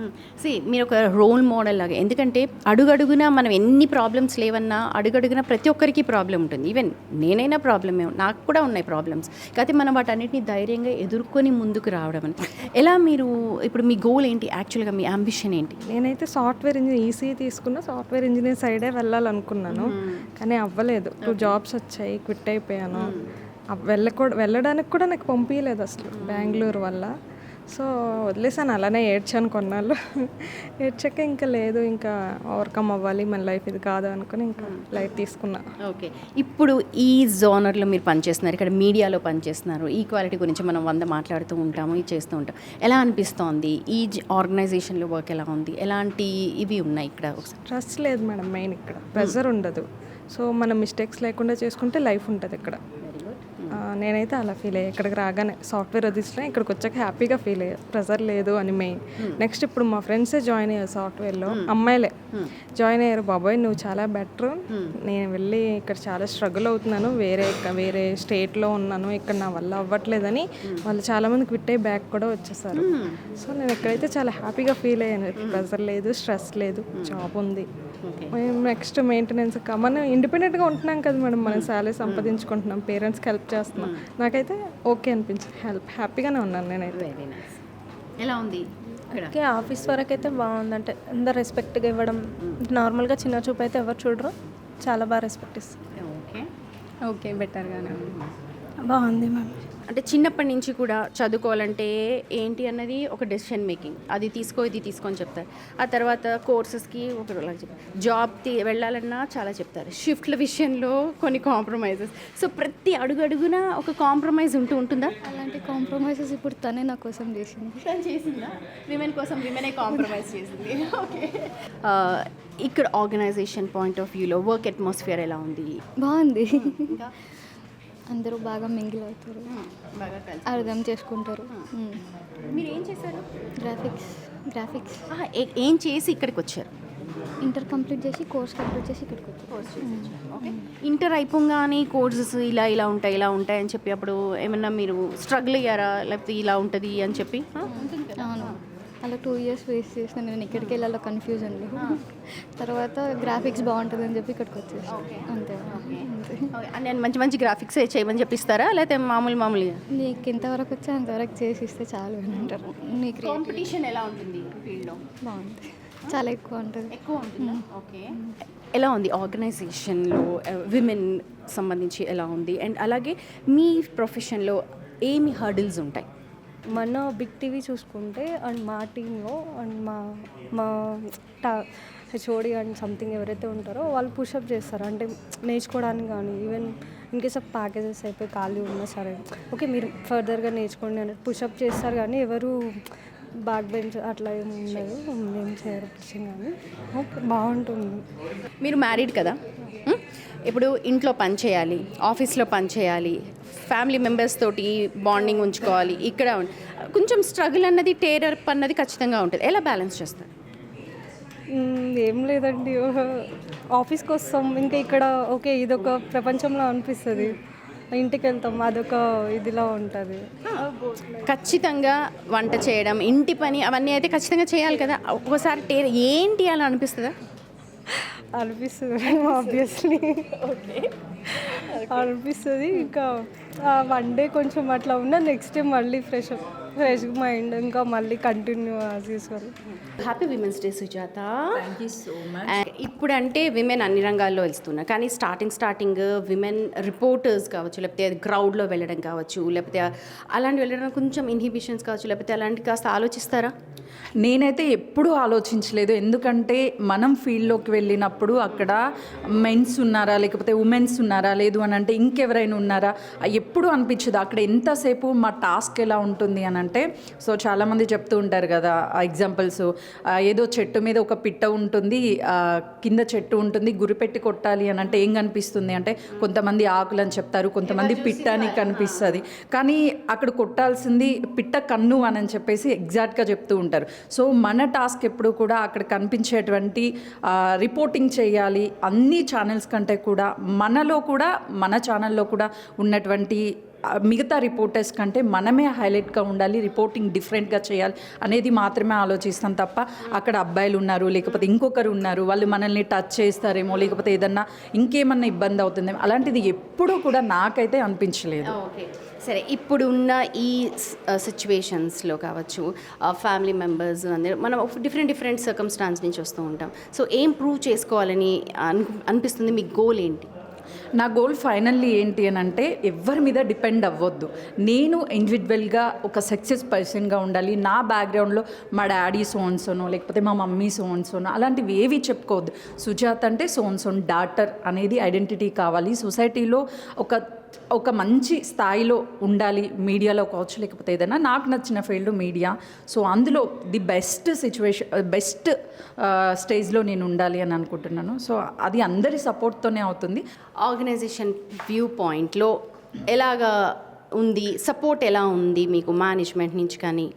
మీరు ఒక రోల్ మోడల్ లాగా, ఎందుకంటే అడుగడుగునా మనం ఎన్ని ప్రాబ్లమ్స్ లేవన్నా అడుగడుగునా ప్రతి ఒక్కరికి ప్రాబ్లం ఉంటుంది. ఈవెన్ నేనైనా ప్రాబ్లమే, నాకు కూడా ఉన్నాయి ప్రాబ్లమ్స్, కాకపోతే మనం వాటన్నిటిని ధైర్యంగా ఎదుర్కొని ముందుకు రావడం అని. ఎలా మీరు ఇప్పుడు మీ గోల్ ఏంటి, యాక్చువల్గా మీ అంబిషన్ ఏంటి? నేనైతే సాఫ్ట్వేర్ ఇంజనీర్ ఈసీ తీసుకున్న, సాఫ్ట్వేర్ ఇంజనీర్ సైడే వెళ్ళాలనుకున్నాను, కానీ అవ్వలేదు. 2 జాబ్స్ వచ్చాయి, క్విట్ అయిపోయాను. వెళ్ళడానికి కూడా నాకు పంపించలేదు అసలు బెంగళూరు వల్ల. సో వదిలేసాను, అలానే ఏడ్చాను కొన్నాళ్ళు. ఏడ్చాక ఇంకా లేదు, ఇంకా ఓవర్కమ్ అవ్వాలి, మన లైఫ్ ఇది కాదు అనుకుని ఇంకా లైఫ్ తీసుకున్నా. ఓకే. ఇప్పుడు ఈ జోనర్లో మీరు పనిచేస్తున్నారు, ఇక్కడ మీడియాలో పనిచేస్తున్నారు, ఈక్వాలిటీ గురించి మనం 100 మాట్లాడుతూ ఉంటాము, ఇది చేస్తూ ఉంటాం. ఎలా అనిపిస్తోంది ఈ ఆర్గనైజేషన్లో వర్క్, ఎలా ఉంది, ఎలాంటి ఇవి ఉన్నాయి ఇక్కడ? ట్రస్ట్ లేదు మేడం, మెయిన్ ఇక్కడ ప్రెజర్ ఉండదు. సో మనం మిస్టేక్స్ లేకుండా చేసుకుంటే లైఫ్ ఉంటుంది ఇక్కడ. నేనైతే అలా ఫీల్ అయ్యాను ఇక్కడికి రాగానే. సాఫ్ట్వేర్ వదిలిన ఇక్కడికి వచ్చాక హ్యాపీగా ఫీల్ అయ్యాను, ప్రెజర్ లేదు అని మెయిన్. నెక్స్ట్ ఇప్పుడు మా ఫ్రెండ్సే జాయిన్ అయ్యారు సాఫ్ట్వేర్లో, అమ్మాయిలే జాయిన్ అయ్యారు. బాబాయ్ నువ్వు చాలా బెటర్, నేను వెళ్ళి ఇక్కడ చాలా స్ట్రగుల్ అవుతున్నాను, వేరే స్టేట్లో ఉన్నాను, ఇక్కడ నా వల్ల అవ్వట్లేదని వాళ్ళు చాలామంది క్విట్ అయ్యి బ్యాక్ కూడా వచ్చేసారు. సో నేను ఇక్కడైతే చాలా హ్యాపీగా ఫీల్ అయ్యాను, ప్రెజర్ లేదు, స్ట్రెస్ లేదు, జాబ్ ఉంది. నెక్స్ట్ మెయింటెనెన్స్, మనం ఇండిపెండెంట్గా ఉంటున్నాం కదా మేడం, మనం శాలరీ సంపాదించుకుంటున్నాం, పేరెంట్స్కి హెల్ప్ చేస్తున్నాం. నాకైతే ఓకే అనిపించింది, హ్యాపీగానే ఉన్నాను నేనైతే. ఎలా ఉంది? ఓకే, ఆఫీస్ వరకు అయితే బాగుంది, అంటే అందరు రెస్పెక్ట్గా ఇవ్వడం, నార్మల్గా చిన్న చూపు అయితే ఎవరు చూడరు, చాలా బాగా రెస్పెక్ట్ ఇస్తారు. ఓకే. ఓకే, బెటర్గానే ఉంది. బాగుంది మ్యామ్. అంటే చిన్నప్పటి నుంచి కూడా చదువుకోవాలంటే ఏంటి అన్నది ఒక డెసిషన్ మేకింగ్, అది తీసుకో ఇది తీసుకో అని చెప్తారు. ఆ తర్వాత కోర్సెస్కి ఒకలాగా చెప్తారు, జాబ్ వెళ్ళాలన్నా చాలా చెప్తారు, షిఫ్ట్ల విషయంలో కొన్ని కాంప్రమైజెస్. సో ప్రతి అడుగున ఒక కాంప్రమైజ్ ఉంటుందా? అలాంటి కాంప్రమైజెస్ ఇప్పుడు తనే నా కోసం చేసిందా? విమెన్ కోసం విమెనే కాంప్రమైజ్ చేసింది. ఓకే. ఇక్కడ ఆర్గనైజేషన్ పాయింట్ ఆఫ్ వ్యూలో వర్క్ అట్మాస్ఫియర్ ఎలా ఉంది? బాగుంది, అందరూ బాగా మింగిల్ అవుతారు, బాగా కలిసి అర్థం చేసుకుంటారు. మీరు ఏం చేశారు? గ్రాఫిక్స్ ఏం చేసి ఇక్కడికి వచ్చారు? ఇంటర్ కంప్లీట్ చేసి కోర్స్ కంప్లీట్ చేసి ఇక్కడికి వచ్చారు. ఓకే. ఇంటర్ అయిపోగానే కోర్సెస్ ఇలా ఉంటాయి అని చెప్పి అప్పుడు ఏమన్నా మీరు స్ట్రగుల్ అయ్యారా, లేకపోతే ఇలా ఉంటుంది అని చెప్పి? అవును, అలా 2 years వేస్ట్ చేసిన నేను, ఇక్కడికి వెళ్ళాలో కన్ఫ్యూజన్లో. తర్వాత గ్రాఫిక్స్ బాగుంటుంది అని చెప్పి ఇక్కడికి వచ్చేసి అంతే. నేను మంచి గ్రాఫిక్స్ చేయమని చెప్పిస్తారా, లేకపోతే మామూలుగా నీకు ఎంతవరకు వచ్చా అంతవరకు చేసి ఇస్తే చాలు అని అంటారు. నీకు కాంపిటీషన్ ఎలా ఉంటుంది ఫీల్డ్లో? బాగుంది, చాలా ఎక్కువ ఉంటుంది. ఓకే. ఎలా ఉంది ఆర్గనైజేషన్లో విమెన్ సంబంధించి ఎలా ఉంది, అండ్ అలాగే మీ ప్రొఫెషన్లో ఏమి హర్డిల్స్ ఉంటాయి? మన బిగ్ టీవీ చూసుకుంటే అండ్ మా టీంలో అండ్ మా హెచ్ఓడి అండ్ సంథింగ్ ఎవరైతే ఉంటారో వాళ్ళు పుషప్ చేస్తారు, అంటే నేర్చుకోవడానికి కానీ, even in case of packages అయిపోయి ఖాళీ ఉన్నా సరే ఓకే మీరు ఫర్దర్గా నేర్చుకోండి అని పుషప్ చేస్తారు. కానీ ఎవరు బ్యాక్ బెంచ్ అట్లా ఏమి ఉండదు, ఏం చేయరు పుషింగ్ కానీ. ఓకే, బాగుంటుంది. మీరు మ్యారీడ్ కదా, ఇప్పుడు ఇంట్లో పని చేయాలి, ఆఫీస్లో పని చేయాలి, ఫ్యామిలీ మెంబర్స్ తోటి బాండింగ్ ఉంచుకోవాలి, ఇక్కడ కొంచెం స్ట్రగుల్ అన్నది, టేరర్ అన్నది ఖచ్చితంగా ఉంటుంది. ఎలా బ్యాలెన్స్ చేస్తారు? ఏం లేదండి, ఆఫీస్కి వస్తాం, ఇంకా ఇక్కడ ఓకే ఇదొక ప్రపంచంలో అనిపిస్తుంది, ఇంటికి వెళ్తాం అదొక ఇదిలా ఉంటుంది. ఖచ్చితంగా వంట చేయడం, ఇంటి పని అవన్నీ అయితే ఖచ్చితంగా చేయాలి కదా, ఒకసారి ఏంటి అలా అనిపిస్తుందా? అనిపిస్తుంది ఆబ్వియస్లీ. ఓకే. అనిపిస్తుంది. ఇంకా వన్ డే కొంచెం అట్లా ఉన్నా నెక్స్ట్ డే మళ్ళీ ఫ్రెష్ మైండ్ ఇంకా మళ్ళీ కంటిన్యూ చేసుకోవాలి. Happy women's day Sujatha. ఇప్పుడు అంటే విమెన్ అన్ని రంగాల్లో వెళ్తున్నారు, కానీ స్టార్టింగ్ విమెన్ రిపోర్టర్స్ కావచ్చు, లేకపోతే క్రౌడ్లో వెళ్ళడం కావచ్చు, లేకపోతే అలాంటి వెళ్ళడం కొంచెం ఇన్హిబిషన్స్ కావచ్చు, లేకపోతే అలాంటి కాస్త ఆలోచిస్తారా? నేనైతే ఎప్పుడూ ఆలోచించలేదు. ఎందుకంటే మనం ఫీల్డ్లోకి వెళ్ళినప్పుడు అక్కడ మెన్స్ ఉన్నారా లేకపోతే ఉమెన్స్ ఉన్నారా, లేదు అని అంటే ఇంకెవరైనా ఉన్నారా, ఎప్పుడూ అనిపించదు. అక్కడ ఎంతసేపు మా టాస్క్ ఎలా ఉంటుంది అని అంటే, సో చాలామంది చెప్తూ ఉంటారు కదా ఎగ్జాంపుల్స్, ఏదో చెట్టు మీద ఒక పిట్ట ఉంటుంది, కింద చెట్టు ఉంటుంది, గురిపెట్టి కొట్టాలి అని అంటే ఏం కనిపిస్తుంది అంటే కొంతమంది ఆకులు అని చెప్తారు, కొంతమంది పిట్ట అని కనిపిస్తుంది, కానీ అక్కడ కొట్టాల్సింది పిట్ట కన్ను అని చెప్పేసి ఎగ్జాక్ట్గా చెప్తూ ఉంటారు. సో మన టాస్క్ ఎప్పుడు కూడా అక్కడ కనిపించేటువంటి రిపోర్టింగ్ చేయాలి. అన్ని ఛానల్స్ కంటే కూడా మనలో కూడా మన ఛానల్లో కూడా ఉన్నటువంటి మిగతా రిపోర్టర్స్ కంటే మనమే హైలైట్గా ఉండాలి, రిపోర్టింగ్ డిఫరెంట్గా చేయాలి అనేది మాత్రమే ఆలోచిస్తాం తప్ప అక్కడ అబ్బాయిలు ఉన్నారు లేకపోతే ఇంకొకరు ఉన్నారు వాళ్ళు మనల్ని టచ్ చేస్తారేమో లేకపోతే ఏదన్నా ఇంకేమన్నా ఇబ్బంది అవుతుందేమో అలాంటిది ఎప్పుడూ కూడా నాకైతే అనిపించలేదు. ఓకే, సరే. ఇప్పుడు ఉన్న ఈ సిచ్యువేషన్స్లో కావచ్చు, ఫ్యామిలీ మెంబర్స్ అందరూ మనం డిఫరెంట్ సర్కమ్స్టాన్స్ నుంచి వస్తూ ఉంటాం. సో ఏం ప్రూవ్ చేసుకోవాలని అనిపిస్తుంది? మీ గోల్ ఏంటి? నా గోల్ ఫైనల్లీ ఏంటి అని అంటే ఎవరి మీద డిపెండ్ అవ్వద్దు. నేను ఇండివిజువల్గా ఒక సక్సెస్ పర్సన్గా ఉండాలి. నా బ్యాక్గ్రౌండ్లో మా డాడీ సోన్సోనో లేకపోతే మా మమ్మీ సోన్సోనో అలాంటివి ఏవి చెప్పుకోవద్దు. సుజాత అంటే సోన్సోన్ డాటర్ అనేది ఐడెంటిటీ కావాలి. సొసైటీలో ఒక మంచి స్థాయిలో ఉండాలి, మీడియాలో కావచ్చు లేకపోతే ఏదైనా. నాకు నచ్చిన ఫీల్డ్ మీడియా. సో అందులో ది బెస్ట్ స్టేజ్లో నేను ఉండాలి అని అనుకుంటున్నాను. సో అది అందరి సపోర్ట్తోనే అవుతుంది. ఆర్గనైజేషన్ వ్యూ పాయింట్లో ఎలాగా ఉంది, సపోర్ట్ ఎలా ఉంది మీకు మేనేజ్మెంట్ నుంచి? కానీ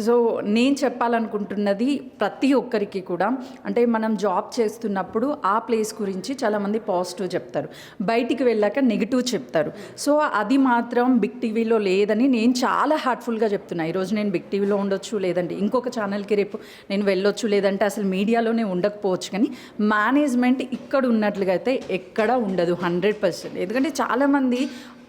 సో నేను చెప్పాలనుకుంటున్నది ప్రతి ఒక్కరికి కూడా, అంటే మనం జాబ్ చేస్తున్నప్పుడు ఆ ప్లేస్ గురించి చాలామంది పాజిటివ్ చెప్తారు, బయటికి వెళ్ళాక నెగిటివ్ చెప్తారు. సో అది మాత్రం బిగ్ టీవీలో లేదని నేను చాలా హార్ట్ఫుల్గా చెప్తున్నా. ఈరోజు నేను బిగ్ టీవీలో ఉండొచ్చు, లేదంటే ఇంకొక ఛానల్కి రేపు నేను వెళ్ళొచ్చు, లేదంటే అసలు మీడియాలోనే ఉండకపోవచ్చు, కానీ మేనేజ్మెంట్ ఇక్కడ ఉన్నట్లుగా అయితే ఎక్కడా ఉండదు 100%. ఎందుకంటే చాలామంది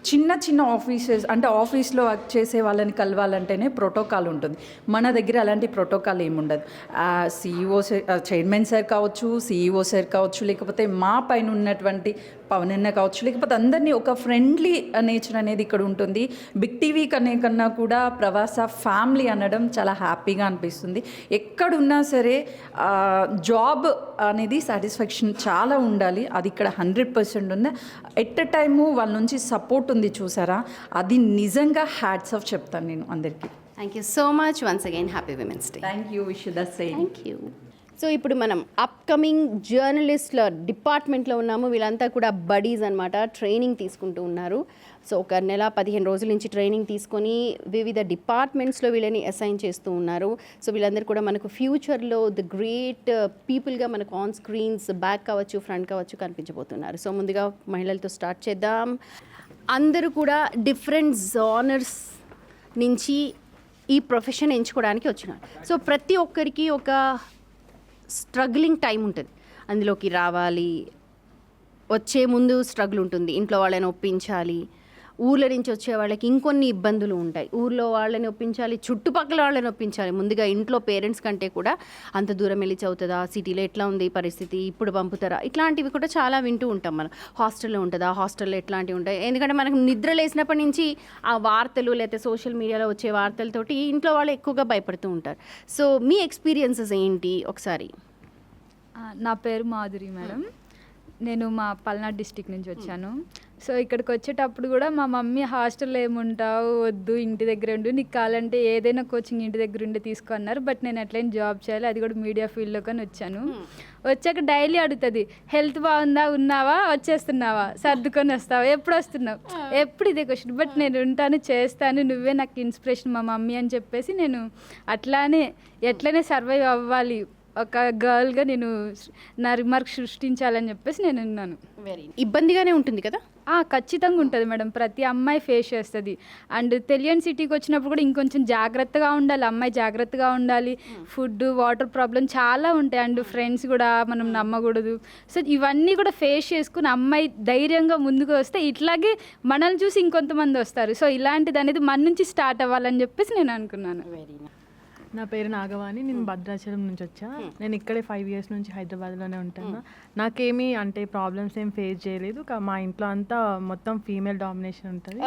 చిన్న ఆఫీసెస్ అంటే ఆఫీస్లో వర్క్ చేసే వాళ్ళని కలవాలంటేనే ప్రోటోకాల్ ఉంటుంది. మన దగ్గర అలాంటి ప్రోటోకాల్ ఏముండదు. CEO చైర్మన్ సార్ కావచ్చు, CEO సార్ కావచ్చు, లేకపోతే మా పైన ఉన్నటువంటి పవన్ అన్న కావచ్చు, లేకపోతే అందరినీ ఒక ఫ్రెండ్లీ నేచర్ అనేది ఇక్కడ ఉంటుంది. బిగ్ టీవీ కన్నా కూడా ప్రవాస ఫ్యామిలీ అనడం చాలా హ్యాపీగా అనిపిస్తుంది. ఎక్కడున్నా సరే జాబ్ అనేది సాటిస్ఫాక్షన్ చాలా ఉండాలి. అది ఇక్కడ 100% ఉంది. ఎట్ ఎ టైము వాళ్ళ నుంచి సపోర్ట్ ఉంది చూసారా, అది నిజంగా హ్యాట్స్ ఆఫ్ చెప్తాను నేను అందరికీ. Thank you so much. Once again happy women's day. Thank you. Wish the same. Thank you. So ఇప్పుడు మనం అప్కమింగ్ జర్నలిస్ట్ల డిపార్ట్మెంట్లో ఉన్నాము. వీళ్ళంతా కూడా బడీస్ అనమాట, ట్రైనింగ్ తీసుకుంటూ ఉన్నారు. సో ఒక నెల 15 రోజుల నుంచి ట్రైనింగ్ తీసుకొని వివిధ డిపార్ట్మెంట్స్లో వీళ్ళని అసైన్ చేస్తూ ఉన్నారు. సో వీళ్ళందరూ కూడా మనకు ఫ్యూచర్లో ది గ్రేట్ పీపుల్గా మనకు ఆన్ స్క్రీన్స్ బ్యాక్ కావచ్చు, ఫ్రంట్ కావచ్చు కనిపించబోతున్నారు. సో ముందుగా మహిళలతో స్టార్ట్ చేద్దాం. అందరూ కూడా డిఫరెంట్ జానర్స్ నుంచి ఈ ప్రొఫెషన్ ఎంచుకోవడానికి వచ్చినారు. సో ప్రతి ఒక్కరికి ఒక స్ట్రగ్లింగ్ టైం ఉంటుంది, అందులోకి రావాలి. వచ్చే ముందు స్ట్రగుల్ ఉంటుంది, ఇంట్లో వాళ్ళని ఒప్పించాలి. ఊర్ల నుంచి వచ్చే వాళ్ళకి ఇంకొన్ని ఇబ్బందులు ఉంటాయి, ఊర్లో వాళ్ళని ఒప్పించాలి, చుట్టుపక్కల వాళ్ళని ఒప్పించాలి. ముందుగా ఇంట్లో పేరెంట్స్ కంటే కూడా అంత దూరం వెళ్ళి చదువుతుందా, సిటీలో ఎట్లా ఉంది పరిస్థితి, ఇప్పుడు పంపుతారా, ఇట్లాంటివి కూడా చాలా వింటూ ఉంటాం మనం. హాస్టల్లో ఉంటుందా, హాస్టల్లో ఎట్లాంటివి ఉంటాయి. ఎందుకంటే మనకు నిద్ర లేసినప్పటి నుంచి ఆ వార్తలు లేకపోతే సోషల్ మీడియాలో వచ్చే వార్తలతోటి ఇంట్లో వాళ్ళు ఎక్కువగా భయపడుతూ ఉంటారు. సో మీ ఎక్స్పీరియన్సెస్ ఏంటి ఒకసారి? నా పేరు మాధురి మేడం. నేను మా పల్నాడు డిస్టిక్ నుంచి వచ్చాను. సో ఇక్కడికి వచ్చేటప్పుడు కూడా మా మమ్మీ హాస్టల్లో ఏముంటావు, వద్దు ఇంటి దగ్గర ఉండు, నీకు కావాలంటే ఏదైనా కోచింగ్ ఇంటి దగ్గర ఉండి తీసుకో అన్నారు. బట్ నేను ఎట్లయినా జాబ్ చేయాలి, అది కూడా మీడియా ఫీల్డ్లో కానీ వచ్చాను. వచ్చాక డైలీ అడుగుతుంది, హెల్త్ బాగుందా, ఉన్నావా, వచ్చేస్తున్నావా, సర్దుకొని వస్తావా, ఎప్పుడు వస్తున్నావు, ఎప్పుడు ఇదే క్వశ్చన్. బట్ నేను ఉంటాను, చేస్తాను, నువ్వే నాకు ఇన్స్పిరేషన్ మా మమ్మీ అని చెప్పేసి నేను అట్లానే ఎట్లనే సర్వైవ్ అవ్వాలి, ఒక గర్ల్గా నేను నా రిమార్క్ సృష్టించాలని చెప్పేసి నేను ఉన్నాను. వెరీ ఇబ్బందిగానే ఉంటుంది కదా? ఖచ్చితంగా ఉంటుంది మేడం, ప్రతి అమ్మాయి ఫేస్ చేస్తుంది. అండ్ తెలియని సిటీకి వచ్చినప్పుడు కూడా ఇంకొంచెం జాగ్రత్తగా ఉండాలి, అమ్మాయి జాగ్రత్తగా ఉండాలి. ఫుడ్, వాటర్ ప్రాబ్లం చాలా ఉంటాయి. అండ్ ఫ్రెండ్స్ కూడా మనం నమ్మకూడదు. సో ఇవన్నీ కూడా ఫేస్ చేసుకుని అమ్మాయి ధైర్యంగా ముందుకు వస్తే ఇట్లాగే మనల్ని చూసి ఇంకొంతమంది వస్తారు. సో ఇలాంటిది అనేది మన నుంచి స్టార్ట్ అవ్వాలని చెప్పేసి నేను అనుకున్నాను. వెరీ నా పేరు నాగవాణి, నేను భద్రాచలం నుంచి వచ్చా. నేను ఇక్కడే 5 years నుంచి హైదరాబాద్లోనే ఉంటాను. నాకేమీ అంటే ప్రాబ్లమ్స్ ఏం ఫేస్ చేయలేదు. మా ఇంట్లో అంతా మొత్తం ఫీమేల్ డామినేషన్ ఉంటుంది.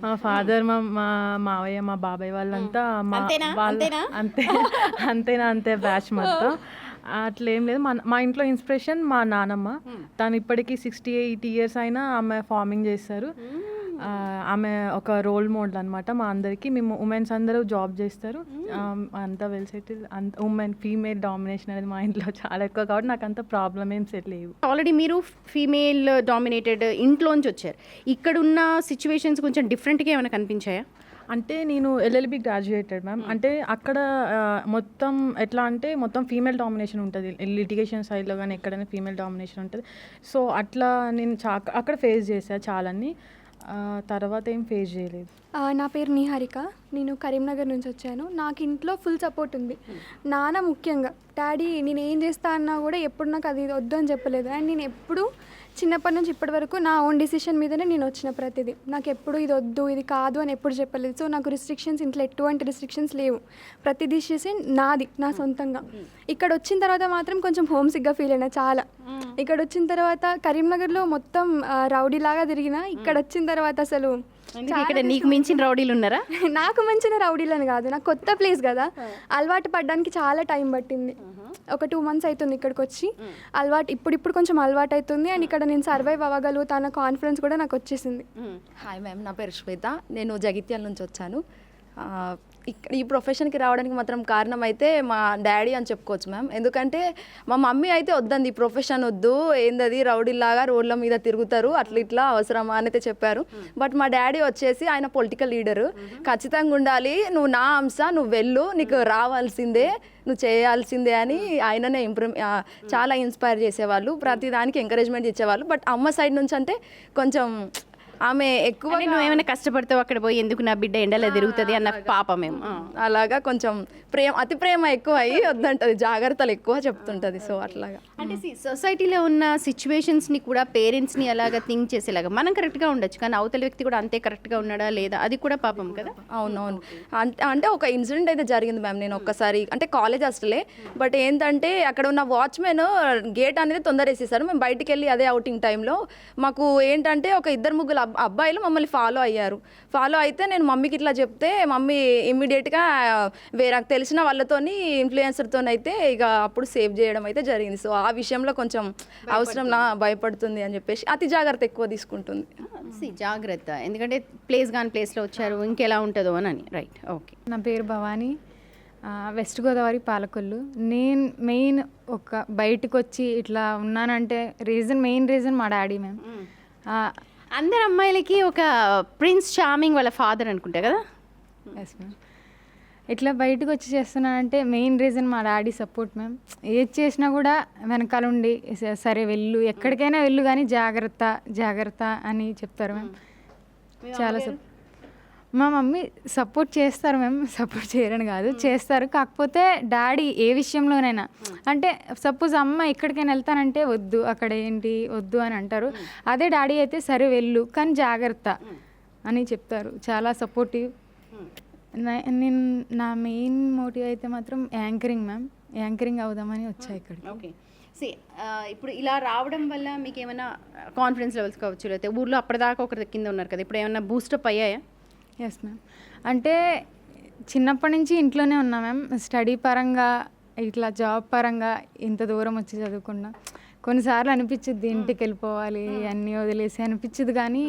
మా ఫాదర్, మా మావయ్య, మా బాబాయ్ వాళ్ళంతా అంతే బ్యాచ్ మొత్తం. అట్లేం లేదు. మా ఇంట్లో ఇన్స్పిరేషన్ మా నానమ్మ. తను ఇప్పటికీ 68 years అయినా ఆమె ఫార్మింగ్ చేస్తారు. ఆమె ఒక రోల్ మోడల్ అనమాట మా అందరికీ. మేము ఉమెన్స్ అందరూ జాబ్ చేస్తారు, అంతా well settle. Women female domination అనేది మా ఇంట్లో చాలా ఎక్కువ కాబట్టి నాకు అంత ప్రాబ్లం ఏం సెట్ లేవు. ఆల్రెడీ మీరు ఫీమేల్ డామినేటెడ్ ఇంట్లోంచి వచ్చారు. ఇక్కడున్న సిచ్యువేషన్స్ కొంచెం డిఫరెంట్గా ఏమైనా కనిపించాయా? అంటే నేను LLB గ్రాడ్యుయేటెడ్ మ్యామ్. అంటే అక్కడ మొత్తం ఎట్లా అంటే మొత్తం ఫీమేల్ డామినేషన్ ఉంటుంది. లిటిగేషన్ సైడ్లో కానీ ఎక్కడైనా ఫీమేల్ డామినేషన్ ఉంటుంది. సో అట్లా నేను అక్కడ ఫేస్ చేశాను చాలాని. తర్వాత ఏం ఫేస్ చేయలేదు. నా పేరు నిహారిక, నేను కరీంనగర్ నుంచి వచ్చాను. నాకు ఇంట్లో ఫుల్ సపోర్ట్ ఉంది. నాన్న ముఖ్యంగా, డాడీ నేను ఏం చేస్తా అన్నా కూడా ఎప్పుడు నాకు అది వద్దు అని చెప్పలేదు. అండ్ నేను ఎప్పుడు చిన్నప్పటి నుంచి ఇప్పటి వరకు నా ఓన్ డిసిషన్ మీదనే నేను వచ్చిన ప్రతిదీ. నాకు ఎప్పుడు ఇది వద్దు ఇది కాదు అని ఎప్పుడు చెప్పలేదు. సో నాకు రిస్ట్రిక్షన్స్ ఇంట్లో ఎటువంటి రిస్ట్రిక్షన్స్ లేవు. ప్రతి డిసిషన్ నాది, నా సొంతంగా. ఇక్కడ వచ్చిన తర్వాత మాత్రం కొంచెం హోమ్ సిక్గా ఫీల్ అయినా చాలా. ఇక్కడ వచ్చిన తర్వాత కరీంనగర్లో మొత్తం రౌడీలాగా తిరిగిన, ఇక్కడ వచ్చిన తర్వాత అసలు ఇక్కడ నీకు మించిన రౌడీలు ఉన్నారా? నాకు మించిన రౌడీలు అని కాదు, నాకు కొత్త ప్లేస్ కదా, అలవాటు పడడానికి చాలా టైం పట్టింది. ఒక 2 months అవుతుంది ఇక్కడికి వచ్చి. అలవాటు ఇప్పుడు కొంచెం అలవాటు అవుతుంది. అండ్ ఇక్కడ నేను సర్వైవ్ అవ్వగలుగుతాను కాన్ఫిడెన్స్ కూడా నాకు వచ్చేసింది. హాయ్ మ్యామ్, నా పేరు శ్వేత, నేను జగిత్యాల నుంచి వచ్చాను. ఇక్కడ ఈ ప్రొఫెషన్కి రావడానికి మాత్రం కారణం అయితే మా డాడీ అని చెప్పుకోవచ్చు మ్యామ్. ఎందుకంటే మా మమ్మీ అయితే వద్దంది, ఈ ప్రొఫెషన్ వద్దు, ఏందది రౌడీలాగా రోడ్ల మీద తిరుగుతారు, అట్లా ఇట్లా అవసరమా అని అయితే చెప్పారు. బట్ మా డాడీ వచ్చేసి ఆయన పొలిటికల్ లీడరు, ఖచ్చితంగా ఉండాలి, నువ్వు నా అంశ, నువ్వు వెళ్ళు, నీకు రావాల్సిందే, నువ్వు చేయాల్సిందే అని ఆయననే చాలా ఇన్స్పైర్ చేసేవాళ్ళు, ప్రతి దానికి ఎంకరేజ్మెంట్ ఇచ్చేవాళ్ళు. బట్ అమ్మ సైడ్ నుంచి అంటే కొంచెం ఆమె ఎక్కువ నువ్వేమైనా కష్టపడతావు అక్కడ పోయి, ఎందుకు నా బిడ్డ ఎండలో తిరుగుతుంది అన్న పాపమేమో. అలాగా కొంచెం అతి ప్రేమ ఎక్కువ అయ్యి వద్దంటది, జాగ్రత్తలు ఎక్కువ చెప్తుంటది. సో అట్లాగా అంటే సొసైటీలో ఉన్న సిచ్యువేషన్స్ని కూడా పేరెంట్స్ని అలాగా థింక్ చేసేలాగా మనం కరెక్ట్గా ఉండొచ్చు, కానీ అవతల వ్యక్తి కూడా అంతే కరెక్ట్గా ఉన్నాడా లేదా అది కూడా పాపం కదా. అవునవును. అంటే ఒక ఇన్సిడెంట్ అయితే జరిగింది మ్యామ్. నేను ఒక్కసారి అంటే కాలేజ్ హాస్టలే, బట్ ఏంటంటే అక్కడ ఉన్న వాచ్మెన్ గేట్ అనేది తొందర వేసేసారు. మేము బయటికి వెళ్ళి అదే అవుటింగ్ టైంలో మాకు ఏంటంటే ఒక 2-3 అబ్బాయిలు మమ్మల్ని ఫాలో అయ్యారు. ఫాలో అయితే నేను మమ్మీకి ఇట్లా చెప్తే మమ్మీ ఇమ్మీడియట్గా వేరే తెలిసిన వాళ్ళతోని ఇన్ఫ్లుయెన్సర్తో అయితే ఇక అప్పుడు సేవ్ చేయడం అయితే జరిగింది. సో ఆ విషయంలో కొంచెం అవసరం భయపడుతుంది అని చెప్పేసి అతి జాగ్రత్త ఎక్కువ తీసుకుంటుంది. జాగ్రత్త, ఎందుకంటే ప్లేస్ కాని ప్లేస్లో వచ్చారు, ఇంకెలా ఉంటుందో అని. Right, okay. నా పేరు భవానీ, వెస్ట్ గోదావరి పాలకొల్లు. నేను మెయిన్ ఒక బయటకు వచ్చి ఇట్లా ఉన్నానంటే మెయిన్ రీజన్ మా డాడీ మ్యామ్. అందరు అమ్మాయిలకి ఒక ప్రిన్స్ చార్మింగ్ వాళ్ళ ఫాదర్ అనుకుంటా కదా. Yes ma'am. ఇట్లా బయటకు వచ్చి చేస్తున్నానంటే మెయిన్ రీజన్ మా డాడీ సపోర్ట్ మ్యామ్. ఏది చేసినా కూడా వెనకాల ఉండి సరే వెళ్ళు, ఎక్కడికైనా వెళ్ళు కానీ జాగ్రత్త జాగ్రత్త అని చెప్తారు మ్యామ్. చాలా మా మమ్మీ సపోర్ట్ చేస్తారు మ్యామ్, సపోర్ట్ చేయరని కాదు, చేస్తారు. కాకపోతే డాడీ ఏ విషయంలోనైనా అంటే సపోజ్ అమ్మ ఎక్కడికైనా వెళ్తానంటే వద్దు, అక్కడ ఏంటి వద్దు అని అంటారు. అదే డాడీ అయితే సరే వెళ్ళు కానీ జాగ్రత్త అని చెప్తారు. చాలా సపోర్టివ్. నేను నా మెయిన్ మోటివ్ అయితే మాత్రం యాంకరింగ్ మ్యామ్. యాంకరింగ్ అవుదామని వచ్చా ఇక్కడికి. ఓకే. ఇప్పుడు ఇలా రావడం వల్ల మీకు ఏమైనా కాన్ఫిడెన్స్ లెవెల్స్ కావచ్చు, లేకపోతే ఊర్లో అప్పటిదాకా ఒకరి కింద ఉన్నారు కదా, ఇప్పుడు ఏమైనా బూస్టప్ అయ్యాయా? Yes ma'am. అంటే చిన్నప్పటి నుంచి ఇంట్లోనే ఉన్నా మ్యామ్. స్టడీ పరంగా ఇట్లా జాబ్ పరంగా ఇంత దూరం వచ్చి చదువుకున్నా. కొన్నిసార్లు అనిపించింది ఇంటికి వెళ్ళిపోవాలి అన్నీ వదిలేసి అనిపించింది, కానీ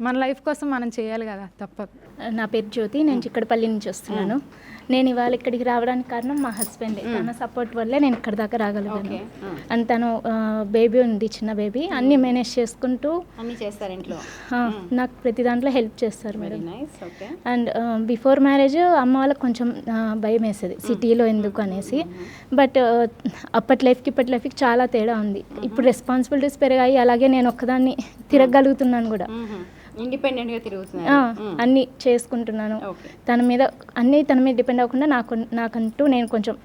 మన లైఫ్ కోసం మనం చేయాలి కదా, తప్పదు. నా పేరు జ్యోతి, నేను చిక్కడపల్లి నుంచి వస్తున్నాను. నేను ఇవాళ ఇక్కడికి రావడానికి కారణం మా హస్బెండే. తన సపోర్ట్ వల్లే నేను ఇక్కడ దాకా రాగలిగాను. అండ్ తను బేబీ ఉంది, చిన్న బేబీ, అన్నీ మేనేజ్ చేసుకుంటూ అన్నీ చేస్తారు ఇంట్లో. నాకు ప్రతి దాంట్లో హెల్ప్ చేస్తారు మేడం. అండ్ బిఫోర్ మ్యారేజ్ అమ్మ వాళ్ళకి కొంచెం భయం వేసేది సిటీలో ఎందుకు అనేసి. బట్ అప్పటి లైఫ్కి ఇప్పటి లైఫ్కి చాలా తేడా ఉంది. ఇప్పుడు రెస్పాన్సిబిలిటీస్ పెరిగాయి, అలాగే నేను ఒక్కదాన్ని తిరగలుగుతున్నాను కూడా. ఇండిపెండెంట్గా తిరుగుతున్నారు, అన్నీ చేసుకుంటున్నాను. తన మీద డిపెండ్ అవ్వకుండా నాకంటూ నేను కొంచెం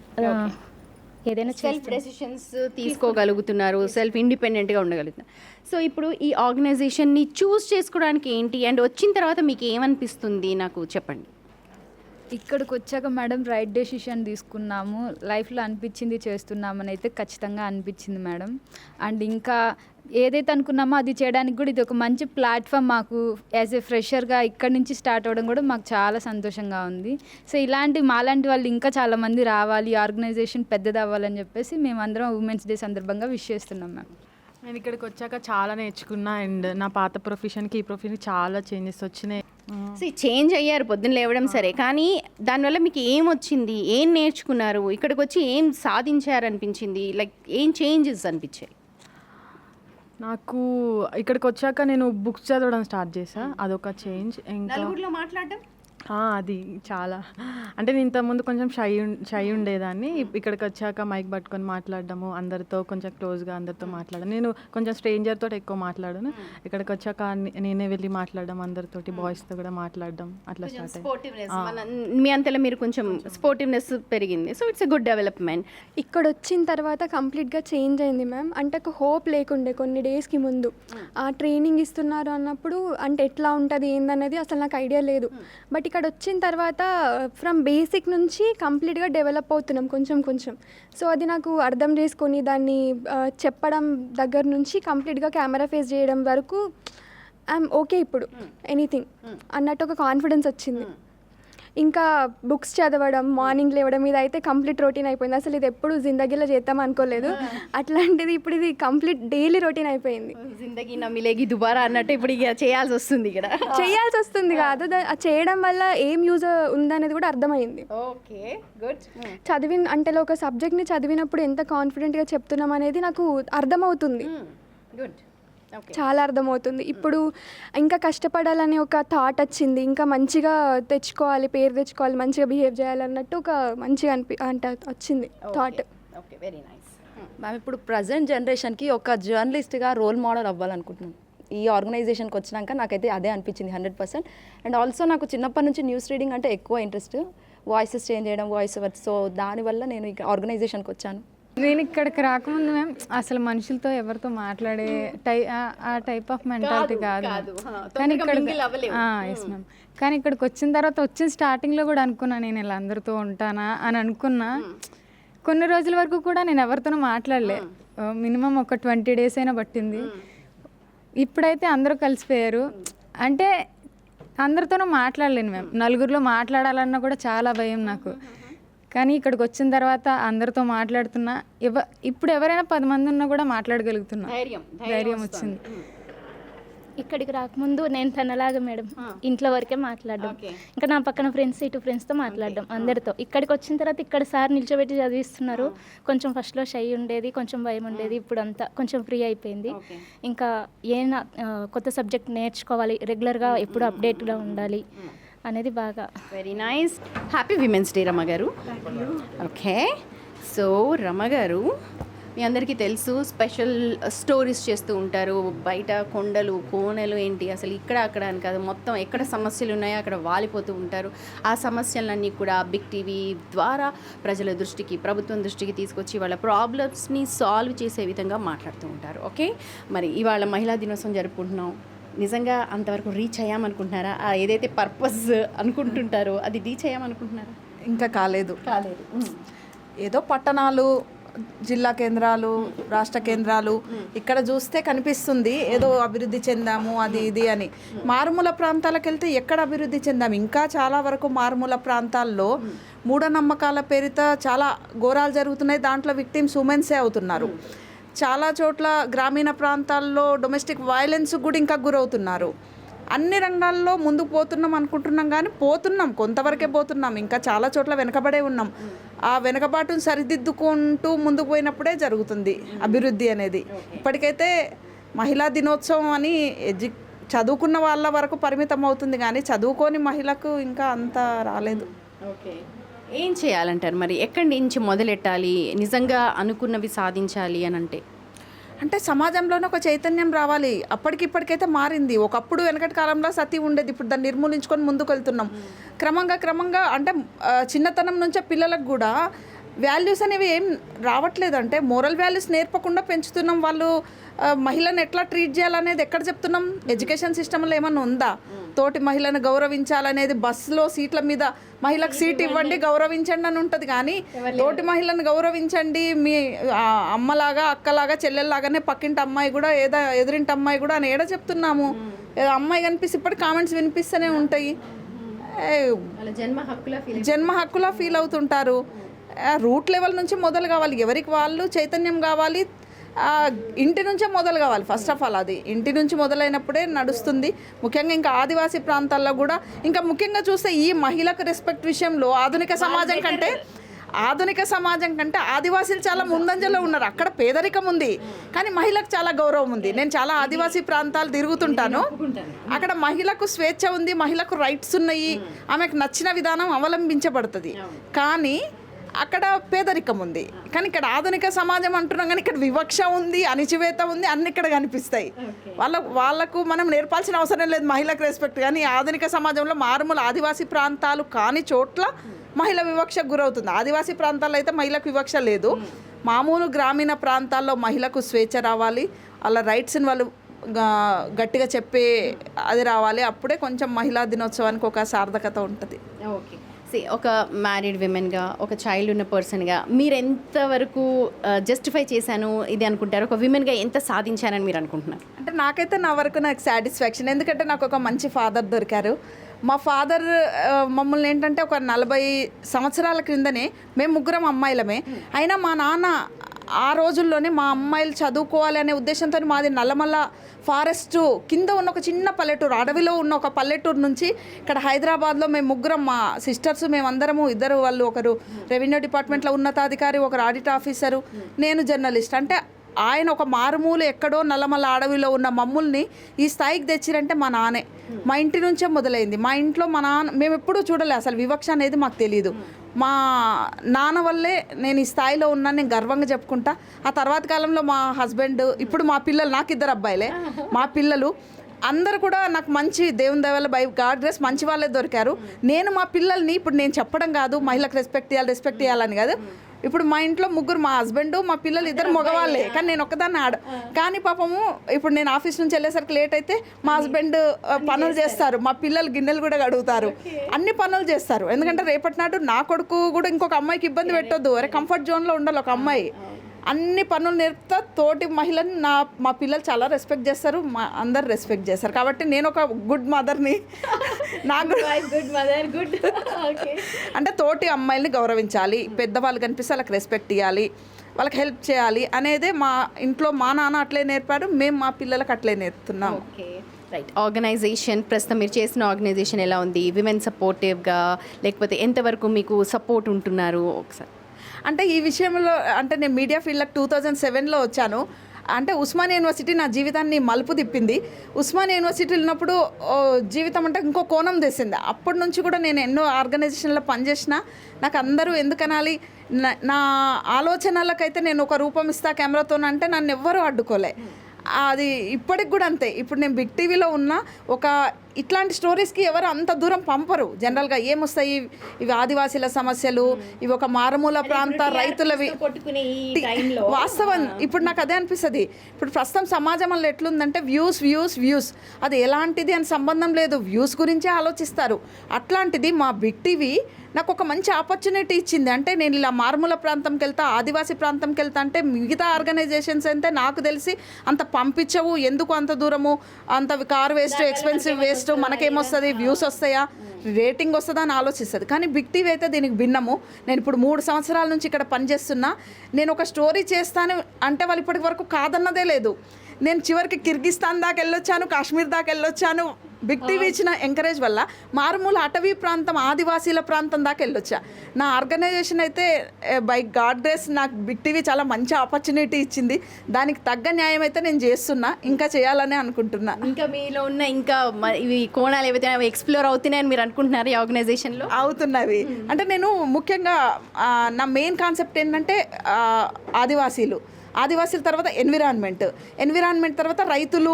ఏదైనా సెల్ఫ్ డెసిషన్స్ తీసుకోగలుగుతున్నారు, సెల్ఫ్ ఇండిపెండెంట్గా ఉండగలుగుతున్నారు. సో ఇప్పుడు ఈ ఆర్గనైజేషన్ని చూస్ చేసుకోవడానికి ఏంటి అండ్ వచ్చిన తర్వాత మీకు ఏమనిపిస్తుంది నాకు చెప్పండి. ఇక్కడికి వచ్చాక మేడం రైట్ డెసిషన్ తీసుకున్నాము, లైఫ్లో అనిపించింది చేస్తున్నామని అయితే ఖచ్చితంగా అనిపించింది మేడం. అండ్ ఇంకా ఏదైతే అనుకున్నామో అది చేయడానికి కూడా ఇది ఒక మంచి ప్లాట్ఫామ్. మాకు యాజ్ ఏ ఫ్రెషర్గా ఇక్కడి నుంచి స్టార్ట్ అవ్వడం కూడా మాకు చాలా సంతోషంగా ఉంది. సో మాలాంటి వాళ్ళు ఇంకా చాలామంది రావాలి, ఆర్గనైజేషన్ పెద్దది అవ్వాలని చెప్పేసి మేమందరం ఉమెన్స్ డే సందర్భంగా విష్ చేస్తున్నాం మ్యామ్. నేను ఇక్కడికి వచ్చాక చాలా నేర్చుకున్నా అండ్ నా పాత ప్రొఫెషన్కి ఈ ప్రొఫెషన్కి చాలా చేంజెస్ వచ్చినాయి. సో చేంజ్ అయ్యారు, పొద్దున్న లేవడం సరే, కానీ దానివల్ల మీకు ఏం వచ్చింది, ఏం నేర్చుకున్నారు, ఇక్కడికి వచ్చి ఏం సాధించారు అనిపించింది, లైక్ ఏం చేంజెస్ అనిపించాయి? నాకు ఇక్కడికి వచ్చాక నేను బుక్స్ చదవడం స్టార్ట్ చేసా, అదొక చేంజ్. ఇంకా నలుగురిలో మాట్లాడడం అది చాలా, అంటే నేను ఇంతకుముందు కొంచెం షై ఉండేదాన్ని. ఇక్కడికి వచ్చాక మైక్ పట్టుకొని మాట్లాడడము, అందరితో కొంచెం క్లోజ్గా అందరితో మాట్లాడడం. నేను కొంచెం స్ట్రేంజర్తో ఎక్కువ మాట్లాడాను. ఇక్కడికి వచ్చాక నేనే వెళ్ళి మాట్లాడడం, అందరితోటి బాయ్స్తో కూడా మాట్లాడడం, అట్లా స్టార్ట్ అయ్యింది. మీ అంతలో మీరు కొంచెం స్పోర్టివ్నెస్ పెరిగింది. So it's a good development. ఇక్కడ వచ్చిన తర్వాత కంప్లీట్గా చేంజ్ అయింది మ్యామ్. అంటే ఒక హోప్ లేకుండే కొన్ని డేస్కి ముందు. ఆ ట్రైనింగ్ ఇస్తున్నారు అన్నప్పుడు అంటే ఎట్లా ఉంటుంది ఏందనేది అసలు నాకు ఐడియా లేదు. బట్ ఇక్కడ వచ్చిన తర్వాత ఫ్రమ్ బేసిక్ నుంచి కంప్లీట్గా డెవలప్ అవుతున్నాం కొంచెం. సో అది నాకు అర్థం చేసుకొని దాన్ని చెప్పడం దగ్గర నుంచి కంప్లీట్గా కెమెరా ఫేస్ చేయడం వరకు ఐఎమ్ ఓకే ఇప్పుడు ఎనీథింగ్ అన్నట్టు ఒక కాన్ఫిడెన్స్ వచ్చింది. ఇంకా బుక్స్ చదవడం, మార్నింగ్ లేవడం, ఇది అయితే కంప్లీట్ రొటీన్ అయిపోయింది. అసలు ఇది ఎప్పుడు జిందగీలో చేద్దాం అనుకోలేదు, అట్లాంటిది ఇప్పుడు ఇది కంప్లీట్ డైలీ రొటీన్ అయిపోయింది. జిందగీ నమ్మిలేగి దుబారా అన్నట్టు ఇప్పుడు ఇక చేయాల్సి వస్తుంది. ఇక్కడ చేయాల్సి వస్తుంది కాదు, చేయడం వల్ల ఏం యూజ్ ఉందనేది కూడా అర్థమైంది. Okay good. అంటే ఒక సబ్జెక్ట్ని చదివినప్పుడు ఎంత కాన్ఫిడెంట్గా చెప్తున్నాం అనేది నాకు అర్థమవుతుంది. గుడ్, చాలా అర్థమవుతుంది. ఇప్పుడు ఇంకా కష్టపడాలని ఒక థాట్ వచ్చింది, ఇంకా మంచిగా తెచ్చుకోవాలి, పేరు తెచ్చుకోవాలి, మంచిగా బిహేవ్ చేయాలన్నట్టు ఒక మంచిగా అంటే వచ్చింది thought. Okay, very nice ma'am. ఇప్పుడు ప్రజెంట్ జనరేషన్కి ఒక జర్నలిస్ట్గా రోల్ మోడల్ అవ్వాలనుకుంటున్నాను. ఈ ఆర్గనైజేషన్కి వచ్చినాక నాకైతే అదే అనిపించింది 100%. అండ్ ఆల్సో నాకు చిన్నప్పటి నుంచి న్యూస్ రీడింగ్ అంటే ఎక్కువ ఇంట్రెస్ట్, వాయిసెస్ చేంజ్ చేయడం, వాయిస్ ఓవర్. సో దానివల్ల నేను ఈ ఆర్గనైజేషన్కి వచ్చాను. నేను ఇక్కడికి రాకముందు మ్యామ్ అసలు మనుషులతో ఎవరితో మాట్లాడే ఆ టైప్ ఆఫ్ మెంటాలిటీ కాదు. కానీ ఇక్కడ ఎస్ మ్యామ్. కానీ ఇక్కడికి వచ్చిన తర్వాత స్టార్టింగ్లో కూడా అనుకున్నా నేను ఇలా అందరితో ఉంటానా అని అనుకున్నా. కొన్ని రోజుల వరకు కూడా నేను ఎవరితోనూ మాట్లాడలే, మినిమం ఒక 20 days అయినా పట్టింది. ఇప్పుడైతే అందరూ కలిసిపోయారు. అంటే అందరితోనూ మాట్లాడలేను మ్యామ్, నలుగురిలో మాట్లాడాలన్నా కూడా చాలా భయం నాకు. కానీ ఇక్కడికి వచ్చిన తర్వాత అందరితో మాట్లాడుతున్నా, ఇప్పుడు ఎవరైనా 10 మంది ఉన్నా కూడా మాట్లాడగలుగుతున్నా, ధైర్యం వచ్చింది. ఇక్కడికి రాకముందు నేను తనలాగా మేడం ఇంట్లో వరకే మాట్లాడడం, ఇంకా నా పక్కన ఫ్రెండ్స్తో మాట్లాడడం అందరితో. ఇక్కడికి వచ్చిన తర్వాత ఇక్కడ సార్ నిల్చోబెట్టి చదివిస్తున్నారు. కొంచెం ఫస్ట్లో షై ఉండేది, కొంచెం భయం ఉండేది, ఇప్పుడు అంతా కొంచెం ఫ్రీ అయిపోయింది. ఇంకా ఏమైనా కొత్త సబ్జెక్ట్ నేర్చుకోవాలి, రెగ్యులర్గా ఎప్పుడు అప్డేట్గా ఉండాలి అనేది బాగా. Very nice. Happy women's day Rama garu. Okay, so Rama గారు మీ అందరికీ తెలుసు స్పెషల్ స్టోరీస్ చేస్తూ ఉంటారు. బయట కొండలు కోనలు ఏంటి అసలు ఇక్కడ అక్కడ అని కాదు, మొత్తం ఎక్కడ సమస్యలు ఉన్నాయో అక్కడ వాలిపోతూ ఉంటారు. ఆ సమస్యలన్నీ కూడా బిగ్ టీవీ ద్వారా ప్రజల దృష్టికి, ప్రభుత్వం దృష్టికి తీసుకొచ్చి వాళ్ళ ప్రాబ్లమ్స్ని సాల్వ్ చేసే విధంగా మాట్లాడుతూ ఉంటారు. ఓకే, మరి ఇవాళ మహిళా దినోత్సవం జరుపుకుంటున్నాం. నిజంగా అంతవరకు రీచ్ అయ్యామనుకుంటున్నారా? ఏదైతే పర్పస్ అనుకుంటుంటారో అది రీచ్ అయ్యామనుకుంటున్నారా? ఇంకా కాలేదు. ఏదో పట్టణాలు, జిల్లా కేంద్రాలు, రాష్ట్ర కేంద్రాలు ఇక్కడ చూస్తే కనిపిస్తుంది ఏదో అభివృద్ధి చెందాము అది ఇది అని. మారుమూల ప్రాంతాలకు వెళ్తే ఎక్కడ అభివృద్ధి చెందాము? ఇంకా చాలా వరకు మారుమూల ప్రాంతాల్లో మూఢనమ్మకాల పేరిట చాలా ఘోరాలు జరుగుతున్నాయి. దాంట్లో విక్టిమ్స్ ఉమెన్సే అవుతున్నారు. చాలా చోట్ల గ్రామీణ ప్రాంతాల్లో డొమెస్టిక్ వైలెన్స్ కూడా ఇంకా గురవుతున్నారు. అన్ని రంగాల్లో ముందుకు పోతున్నాం అనుకుంటున్నాం, కానీ పోతున్నాం, కొంతవరకే పోతున్నాం, ఇంకా చాలా చోట్ల వెనకబడే ఉన్నాం. ఆ వెనకబాటును సరిదిద్దుకుంటూ ముందుకు పోయినప్పుడే జరుగుతుంది అభివృద్ధి అనేది. ఇప్పటికైతే మహిళా దినోత్సవం అని చదువుకున్న వాళ్ళ వరకు పరిమితం అవుతుంది, కానీ చదువుకోని మహిళకు ఇంకా అంత రాలేదు. ఓకే, ఏం చేయాలంటారు మరి? ఎక్కడి నుంచి మొదలెట్టాలి నిజంగా అనుకున్నవి సాధించాలి అని అంటే సమాజంలోనే ఒక చైతన్యం రావాలి. ఇప్పటికైతే మారింది. ఒకప్పుడు వెనకటి కాలంలో సతీ ఉండేది, ఇప్పుడు దాన్ని నిర్మూలించుకొని ముందుకు వెళ్తున్నాం. క్రమంగా అంటే చిన్నతనం నుంచే పిల్లలకు కూడా వాల్యూస్ అనేవి ఏం రావట్లేదు. అంటే మోరల్ వాల్యూస్ నేర్పకుండా పెంచుతున్నాం. వాళ్ళు మహిళను ఎట్లా ట్రీట్ చేయాలనేది ఎక్కడ చెప్తున్నాం? ఎడ్యుకేషన్ సిస్టంలో ఏమన్నా ఉందా? తోటి మహిళను గౌరవించాలనేది బస్సులో సీట్ల మీద మహిళకు సీట్ ఇవ్వండి, గౌరవించండి అని ఉంటుంది, కానీ తోటి మహిళను గౌరవించండి, మీ అమ్మలాగా, అక్కలాగా, చెల్లెల్లాగానే పక్కింటి అమ్మాయి కూడా ఎదురింటి అమ్మాయి కూడా అని ఏడా చెప్తున్నాము? అమ్మాయి కనిపిస్తే ఇప్పటి కామెంట్స్ వినిపిస్తూనే ఉంటాయి. జన్మ హక్కులా ఫీల్ అవుతుంటారు. రూట్ లెవెల్ నుంచి మొదలు కావాలి, ఎవరికి వాళ్ళు చైతన్యం కావాలి, ఇంటి నుంచే మొదలు కావాలి. ఫస్ట్ ఆఫ్ ఆల్ అది ఇంటి నుంచి మొదలైనప్పుడే నడుస్తుంది. ముఖ్యంగా ఇంకా ఆదివాసీ ప్రాంతాల్లో కూడా ఇంకా ముఖ్యంగా చూస్తే ఈ మహిళకు రెస్పెక్ట్ విషయంలో ఆధునిక సమాజం కంటే ఆదివాసీలు చాలా ముందంజలో ఉన్నారు. అక్కడ పేదరికం ఉంది, కానీ మహిళకు చాలా గౌరవం ఉంది. నేను చాలా ఆదివాసీ ప్రాంతాలు తిరుగుతుంటాను, అక్కడ మహిళకు స్వేచ్ఛ ఉంది, మహిళకు రైట్స్ ఉన్నాయి, ఆమెకు నచ్చిన విధానం అవలంబించబడుతుంది. కానీ అక్కడ పేదరికం ఉంది. కానీ ఇక్కడ ఆధునిక సమాజం అంటున్నాం, కానీ ఇక్కడ వివక్ష ఉంది, అణిచివేత ఉంది, అన్ని ఇక్కడ కనిపిస్తాయి. వాళ్ళకు మనం నేర్పాల్సిన అవసరం లేదు మహిళకు రెస్పెక్ట్. కానీ ఆధునిక సమాజంలో మారుమూల ఆదివాసీ ప్రాంతాలు కాని చోట్ల మహిళ వివక్షకు గురవుతుంది. ఆదివాసీ ప్రాంతాల్లో అయితే మహిళకు వివక్ష లేదు. మామూలు గ్రామీణ ప్రాంతాల్లో మహిళకు స్వేచ్ఛ రావాలి, వాళ్ళ రైట్స్ని వాళ్ళు గట్టిగా చెప్పే అది రావాలి. అప్పుడే కొంచెం మహిళా దినోత్సవానికి ఒక సార్థకత ఉంటుంది. ఓకే, ఒక మ్యారీడ్ విమెన్గా, ఒక చైల్డ్ ఉన్న పర్సన్గా మీరు ఎంతవరకు జస్టిఫై చేశాను ఇది అనుకుంటారు? ఒక విమెన్గా ఎంత సాధించానని మీరు అనుకుంటున్నారు? అంటే నాకైతే నా వరకు నాకు సాటిస్ఫాక్షన్. ఎందుకంటే నాకు ఒక మంచి ఫాదర్ దొరికారు. మా ఫాదర్ మమ్మల్ని ఏంటంటే ఒక 40 సంవత్సరాల క్రిందనే మేము ముగ్గురం అమ్మాయిలమే, అయినా మా నాన్న ఆ రోజుల్లోనే మా అమ్మాయిలు చదువుకోవాలి అనే ఉద్దేశంతో మాది నల్లమల్ల ఫారెస్ట్ కింద ఉన్న ఒక చిన్న పల్లెటూరు, అడవిలో ఉన్న ఒక పల్లెటూరు నుంచి ఇక్కడ హైదరాబాద్లో మేము ముగ్గురం, మా సిస్టర్స్ మేమందరము, ఇద్దరు వాళ్ళు ఒకరు రెవెన్యూ డిపార్ట్మెంట్లో ఉన్నతాధికారి, ఒకరు ఆడిట్ ఆఫీసరు, నేను జర్నలిస్ట్. అంటే ఆయన ఒక మారుమూల ఎక్కడో నల్లమల్ల అడవిలో ఉన్న మమ్మల్ని ఈ స్థాయికి తెచ్చిరంటే మా నాన్నే. మా ఇంటి నుంచే మొదలైంది. మా ఇంట్లో మా నాన్న మేము ఎప్పుడూ చూడలే, అసలు వివక్ష అనేది మాకు తెలియదు. మా నాన్న వల్లే నేను ఈ స్థాయిలో ఉన్నాను, నేను గర్వంగా చెప్పుకుంటా. ఆ తర్వాత కాలంలో మా హస్బెండ్, ఇప్పుడు మా పిల్లలు, నాకు 2 అబ్బాయిలే, మా పిల్లలు అందరు కూడా నాకు మంచి దేవుని దయవల్ల బై గాడ్ గ్రేస్ మంచి వాళ్ళే దొరికారు. నేను మా పిల్లల్ని ఇప్పుడు నేను చెప్పడం కాదు మహిళకు రెస్పెక్ట్ ఇవ్వాలని కాదు, ఇప్పుడు మా ఇంట్లో ముగ్గురు, మా హస్బెండ్, మా పిల్లలు 2 మగవాళ్ళే, కానీ నేను ఒక్కదాన్ని కానీ పాపము ఇప్పుడు నేను ఆఫీస్ నుంచి వెళ్ళేసరికి లేట్ అయితే మా హస్బెండ్ పనులు చేస్తారు, మా పిల్లలు గిన్నెలు కూడా కడుగుతారు, అన్ని పనులు చేస్తారు. ఎందుకంటే రేపటి నాడు నా కొడుకు కూడా ఇంకొక అమ్మాయికి ఇబ్బంది పెట్టొద్దు, అరే కంఫర్ట్ జోన్లో ఉండాలి ఒక అమ్మాయి, అన్ని పనులు నేర్పుతా. తోటి మహిళని మా పిల్లలు చాలా రెస్పెక్ట్ చేస్తారు, అందరు రెస్పెక్ట్ చేస్తారు. కాబట్టి నేను ఒక గుడ్ మదర్ని. నాకు అంటే తోటి అమ్మాయిల్ని గౌరవించాలి, పెద్దవాళ్ళు కనిపిస్తే వాళ్ళకి రెస్పెక్ట్ ఇవ్వాలి, వాళ్ళకి హెల్ప్ చేయాలి అనేదే మా ఇంట్లో మా నాన్న అట్లే నేర్పారు, మేము మా పిల్లలకు అట్లే నేర్పుతున్నాం. రైట్, ఆర్గనైజేషన్ ప్రస్తుతం మీరు చేసిన ఆర్గనైజేషన్ ఎలా ఉంది? విమెన్ సపోర్టివ్గా లేకపోతే ఎంతవరకు మీకు సపోర్ట్ ఉంటున్నారు ఒకసారి? అంటే ఈ విషయంలో అంటే నేను మీడియా ఫీల్డ్కి 2007లో వచ్చాను. అంటే ఉస్మానియా యూనివర్సిటీ నా జీవితాన్ని మలుపు తిప్పింది. ఉస్మానియా యూనివర్సిటీలో ఉన్నప్పుడు జీవితం అంటే ఇంకో కోణం తెసింది. అప్పటి నుంచి కూడా నేను ఎన్నో ఆర్గనైజేషన్లో పనిచేసిన, నాకు అందరూ ఎందుకనాలి, నా ఆలోచనలకైతే నేను ఒక రూపం ఇస్తా కెమెరాతోనంటే నన్ను ఎవ్వరూ అడ్డుకోలే. అది ఇప్పటికి కూడా అంతే. ఇప్పుడు నేను బిగ్ టీవీలో ఉన్నా, ఒక ఇట్లాంటి స్టోరీస్కి ఎవరు అంత దూరం పంపరు. జనరల్గా ఏమొస్తాయి, ఇవి ఆదివాసీల సమస్యలు, ఇవి ఒక మారుమూల ప్రాంత రైతులవి. వాస్తవం ఇప్పుడు నాకు అదే అనిపిస్తుంది. ఇప్పుడు ప్రస్తుతం సమాజం వల్ల ఎట్లుందంటే వ్యూస్ అది ఎలాంటిది అని సంబంధం లేదు, వ్యూస్ గురించే ఆలోచిస్తారు. అట్లాంటిది మా బిగ్ టీవీ నాకు ఒక మంచి ఆపర్చునిటీ ఇచ్చింది. అంటే నేను ఇలా మారుమూల ప్రాంతంకి వెళ్తా, ఆదివాసీ ప్రాంతంకి వెళ్తా అంటే మిగతా ఆర్గనైజేషన్స్ అయితే నాకు తెలిసి అంత పంపించవు. ఎందుకు అంత దూరము, అంత కార్ వేస్ట్, ఎక్స్పెన్సివ్ వేస్ట్, మనకేమొస్తుంది, వ్యూస్ వస్తాయా, రేటింగ్ వస్తుందా అని ఆలోచిస్తుంది. కానీ బిగ్ టీవీ అయితే దీనికి భిన్నము. నేను ఇప్పుడు 3 సంవత్సరాల నుంచి ఇక్కడ పనిచేస్తున్నా. నేను ఒక స్టోరీ చేస్తాను అంటే వాళ్ళు ఇప్పటి వరకు కాదన్నదే లేదు. నేను చివరికి కిర్గిస్తాన్ దాకా వెళ్ళొచ్చాను, కాశ్మీర్ దాకా వెళ్ళొచ్చాను, బిగ్ టీవీ ఇచ్చిన ఎంకరేజ్ వల్ల మారుమూల అటవీ ప్రాంతం ఆదివాసీల ప్రాంతం దాకా వెళ్ళొచ్చా. నా ఆర్గనైజేషన్ అయితే బై గాడ్ గ్రేస్ నాకు బిగ్ టీవీ చాలా మంచి ఆపర్చునిటీ ఇచ్చింది. దానికి తగ్గ న్యాయం అయితే నేను చేస్తున్నా, ఇంకా చేయాలని అనుకుంటున్నా. ఇంకా మీలో ఉన్న ఇంకా ఇవి కోణాలు ఏవైతే ఎక్స్ప్లోర్ అవుతున్నాయని మీరు అనుకుంటున్నారు ఈ ఆర్గనైజేషన్లో? అవుతున్నవి. అంటే నేను ముఖ్యంగా నా మెయిన్ కాన్సెప్ట్ ఏంటంటే ఆదివాసీల తర్వాత ఎన్విరాన్మెంట్ తర్వాత రైతులు,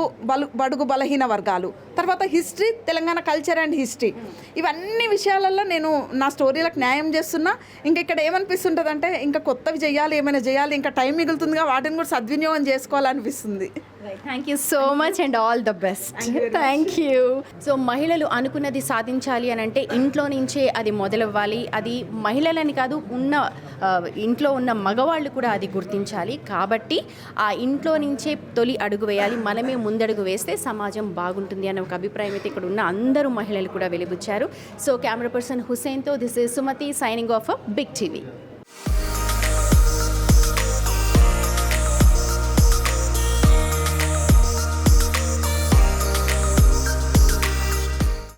బడుగు బలహీన వర్గాలు, తర్వాత history, Telangana culture and history, ఇవన్నీ విషయాలలో నేను నా స్టోరీలకు న్యాయం చేస్తున్నా. ఇంకా ఇక్కడ ఏమనిపిస్తుంటుంది అంటే ఇంకా కొత్తవి చేయాలి, ఏమైనా చేయాలి, ఇంకా టైం మిగులుతుందిగా వాటిని కూడా సద్వినియోగం చేసుకోవాలనిపిస్తుంది. Thank you so much and all the best. Thank you. So మహిళలు అనుకున్నది సాధించాలి అని అంటే ఇంట్లో నుంచే అది మొదలవ్వాలి. అది మహిళలని కాదు, ఇంట్లో ఉన్న మగవాళ్ళు కూడా అది గుర్తించాలి. కాబట్టి ఆ ఇంట్లో నుంచే తొలి అడుగు వేయాలి, మనమే ముందడుగు వేస్తే సమాజం బాగుంటుంది అనే ఒక అభిప్రాయం అయితే ఇక్కడ ఉన్న అందరూ మహిళలు కూడా వెలిబుచ్చారు. సో కెమెరా పర్సన్ హుసేన్తో this is Sumathi signing off big TV.